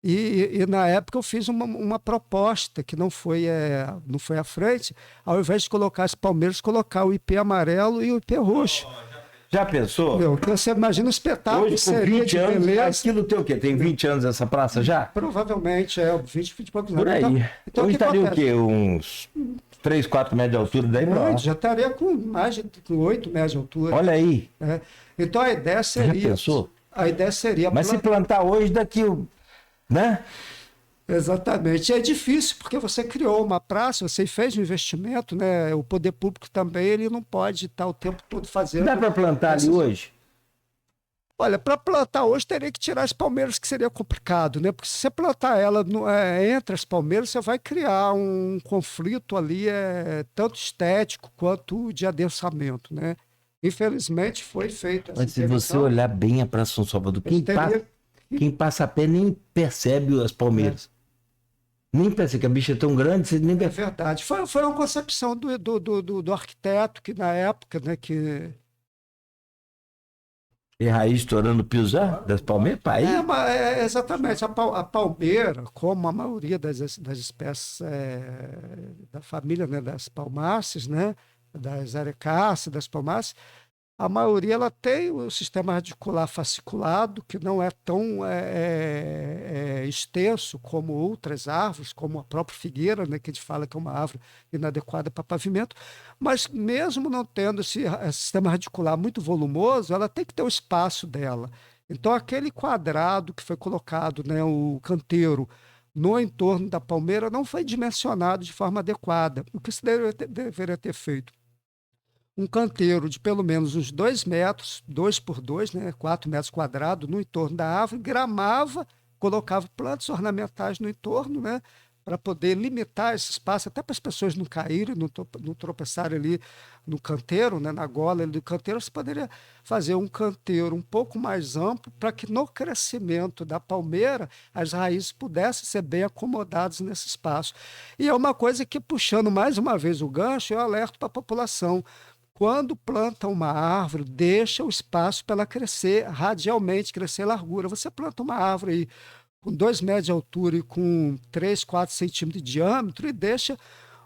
Speaker 3: e na época eu fiz uma proposta que não foi à frente, ao invés de colocar as palmeiras, colocar o ipê amarelo e o ipê roxo.
Speaker 2: Já pensou?
Speaker 3: Então você imagina o espetáculo
Speaker 2: hoje, com 20 anos,
Speaker 3: beleza.
Speaker 2: Aquilo tem o quê? Tem 20 anos essa praça já?
Speaker 3: Provavelmente, 20 e poucos anos.
Speaker 2: Por aí.
Speaker 3: Então
Speaker 2: hoje estaria o quê? Uns 3, 4 metros de altura daí pra lá?
Speaker 3: Já estaria com 8 metros de altura.
Speaker 2: Olha aí.
Speaker 3: Então a ideia seria...
Speaker 2: Já pensou?
Speaker 3: A ideia seria...
Speaker 2: Mas se plantar hoje, daqui, né?
Speaker 3: Exatamente. É difícil, porque você criou uma praça, você fez um investimento, né? O poder público também, ele não pode estar o tempo todo fazendo...
Speaker 2: Dá para plantar ali hoje?
Speaker 3: Olha, para plantar hoje teria que tirar as palmeiras, que seria complicado, né? Porque se você plantar ela entre as palmeiras, você vai criar um conflito ali, tanto estético quanto de adensamento, né? Infelizmente foi feita essa
Speaker 2: Mas se você olhar bem a Praça São Salvador, quem passa a pé nem percebe as palmeiras. Nem percebe que a bicha é tão grande, você nem
Speaker 3: É
Speaker 2: percebe.
Speaker 3: verdade. Foi uma concepção do arquiteto que na época, né, que...
Speaker 2: Tem raiz estourando o piso já das palmeiras? Pá, aí...
Speaker 3: exatamente. A palmeira, como a maioria das espécies da família, né, das palmáceas, né, das arecáceas, das palmáceas, a maioria ela tem o sistema radicular fasciculado, que não é tão extenso como outras árvores, como a própria figueira, né, que a gente fala que é uma árvore inadequada para pavimento, mas mesmo não tendo esse sistema radicular muito volumoso, ela tem que ter o espaço dela. Então, aquele quadrado que foi colocado, né, o canteiro, no entorno da palmeira, não foi dimensionado de forma adequada. O que se deveria ter feito? Um canteiro de pelo menos uns 2 metros, 2 por 2, né, 4 metros quadrados no entorno da árvore, gramava, colocava plantas ornamentais no entorno, né, para poder limitar esse espaço, até para as pessoas não caírem, não tropeçarem ali no canteiro, né, na gola ali do canteiro. Você poderia fazer um canteiro um pouco mais amplo para que no crescimento da palmeira as raízes pudessem ser bem acomodadas nesse espaço. E é uma coisa que, puxando mais uma vez o gancho, eu alerto para a população. Quando planta uma árvore, deixa o espaço para ela crescer radialmente, crescer largura. Você planta uma árvore aí com 2 metros de altura e com 3, 4 centímetros de diâmetro e deixa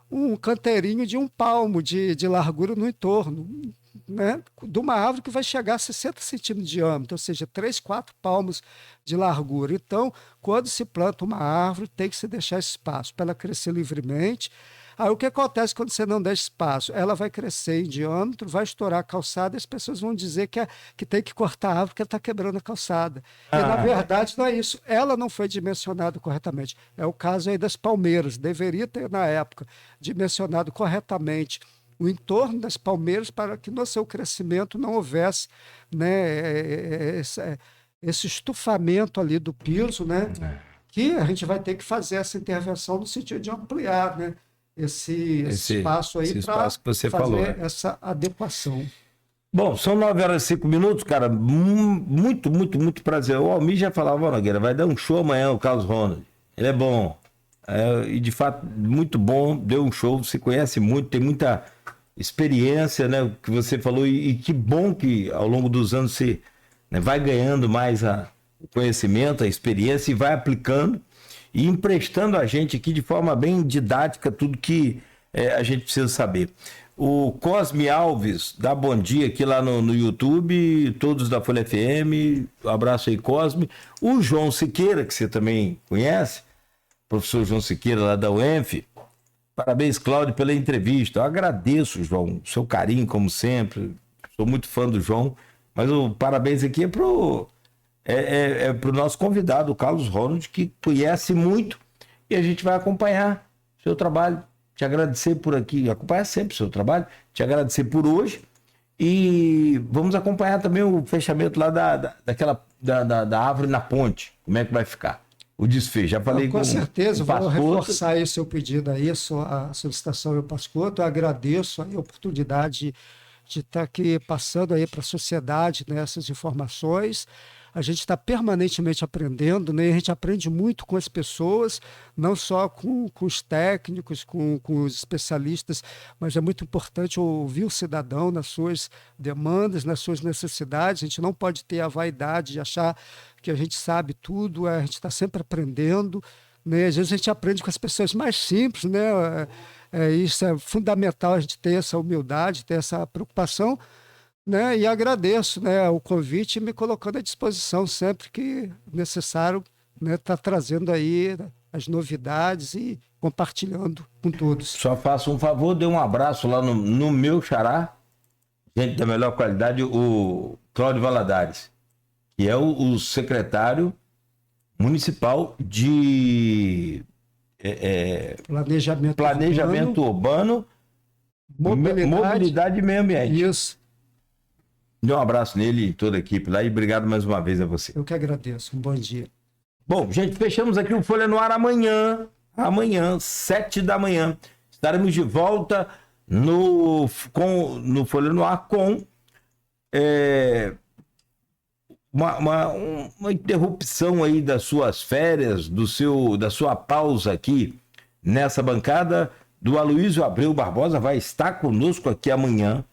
Speaker 3: um canteirinho de 1 palmo de largura no entorno, né? De uma árvore que vai chegar a 60 centímetros de diâmetro, ou seja, 3, 4 palmos de largura. Então, quando se planta uma árvore, tem que se deixar espaço para ela crescer livremente. Aí o que acontece quando você não deixa espaço? Ela vai crescer em diâmetro, vai estourar a calçada e as pessoas vão dizer que tem que cortar a árvore porque ela está quebrando a calçada. E na verdade não é isso. Ela não foi dimensionada corretamente. É o caso aí das palmeiras. Deveria ter, na época, dimensionado corretamente o entorno das palmeiras para que no seu crescimento não houvesse, né, esse estufamento ali do piso, né? Que a gente vai ter que fazer essa intervenção no sentido de ampliar, né? Esse espaço aí para fazer essa adequação.
Speaker 2: Bom, são 9h05, cara. Muito, muito, muito prazer. O Almir já falava, Nogueira, vai dar um show amanhã, o Carlos Ronald. Ele é bom. E de fato, muito bom. Deu um show, se conhece muito, tem muita experiência, né? Que você falou, e que bom que ao longo dos anos você, né, vai ganhando mais o conhecimento, a experiência e vai aplicando e emprestando a gente aqui de forma bem didática tudo que a gente precisa saber. O Cosme Alves dá bom dia aqui lá no YouTube, todos da Folha FM, um abraço aí, Cosme. O João Siqueira, que você também conhece, professor João Siqueira lá da UENF, parabéns, Cláudio, pela entrevista. Eu agradeço, João, o seu carinho, como sempre, sou muito fã do João, mas o parabéns aqui é pro nosso convidado, o Carlos Ronald, que conhece muito e a gente vai acompanhar o seu trabalho, te agradecer por aqui, acompanhar sempre o seu trabalho, te agradecer por hoje e vamos acompanhar também o fechamento lá da árvore na ponte, como é que vai ficar o desfecho. Já falei
Speaker 3: com certeza, vou reforçar aí o seu pedido aí, a solicitação ao Pascoto. Eu agradeço a oportunidade de estar aqui passando aí para a sociedade, né, essas informações. A gente está permanentemente aprendendo, né? A gente aprende muito com as pessoas, não só com os técnicos, com os especialistas, mas é muito importante ouvir o cidadão nas suas demandas, nas suas necessidades. A gente não pode ter a vaidade de achar que a gente sabe tudo, a gente está sempre aprendendo, né? Às vezes a gente aprende com as pessoas mais simples, né? Isso é fundamental, a gente ter essa humildade, ter essa preocupação, né? E agradeço, né, o convite e me colocando à disposição sempre que necessário, né, tá trazendo aí as novidades e compartilhando com todos.
Speaker 2: Só faço um favor, dê um abraço lá no meu xará, gente da melhor qualidade, o Cláudio Valadares. que é o secretário municipal de planejamento urbano, mobilidade e meio ambiente.
Speaker 3: Isso.
Speaker 2: Dê um abraço nele e toda a equipe lá e obrigado mais uma vez a você.
Speaker 3: Eu que agradeço. Um bom dia.
Speaker 2: Bom, gente, fechamos aqui o Folha no Ar amanhã, 7 da manhã. Estaremos de volta no Folha no Ar com uma interrupção aí das suas férias, da sua pausa aqui nessa bancada. Do Aloysio Abreu Barbosa vai estar conosco aqui amanhã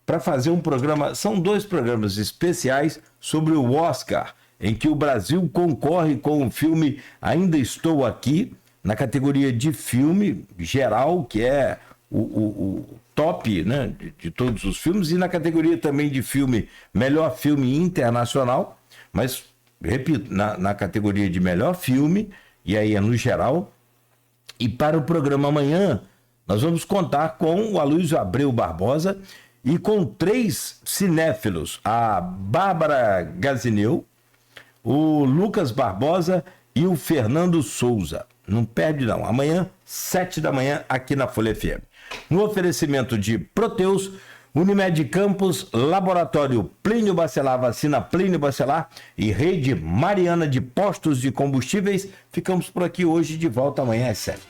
Speaker 2: para fazer um programa. São 2 programas especiais sobre o Oscar, em que o Brasil concorre com o filme Ainda Estou Aqui, na categoria de filme geral, que é o top, né, de todos os filmes, e na categoria também de filme, melhor filme internacional, mas, repito, na categoria de melhor filme, e aí é no geral. E para o programa amanhã, nós vamos contar com o Aloysio Abreu Barbosa e com 3 cinéfilos, a Bárbara Gazineu, o Lucas Barbosa e o Fernando Souza. Não perde não, amanhã, 7 da manhã, aqui na Folha FM. No oferecimento de Proteus, Unimed Campos, Laboratório Plínio Bacelar, Vacina Plínio Bacelar e Rede Mariana de Postos de Combustíveis. Ficamos por aqui hoje, de volta amanhã às 7.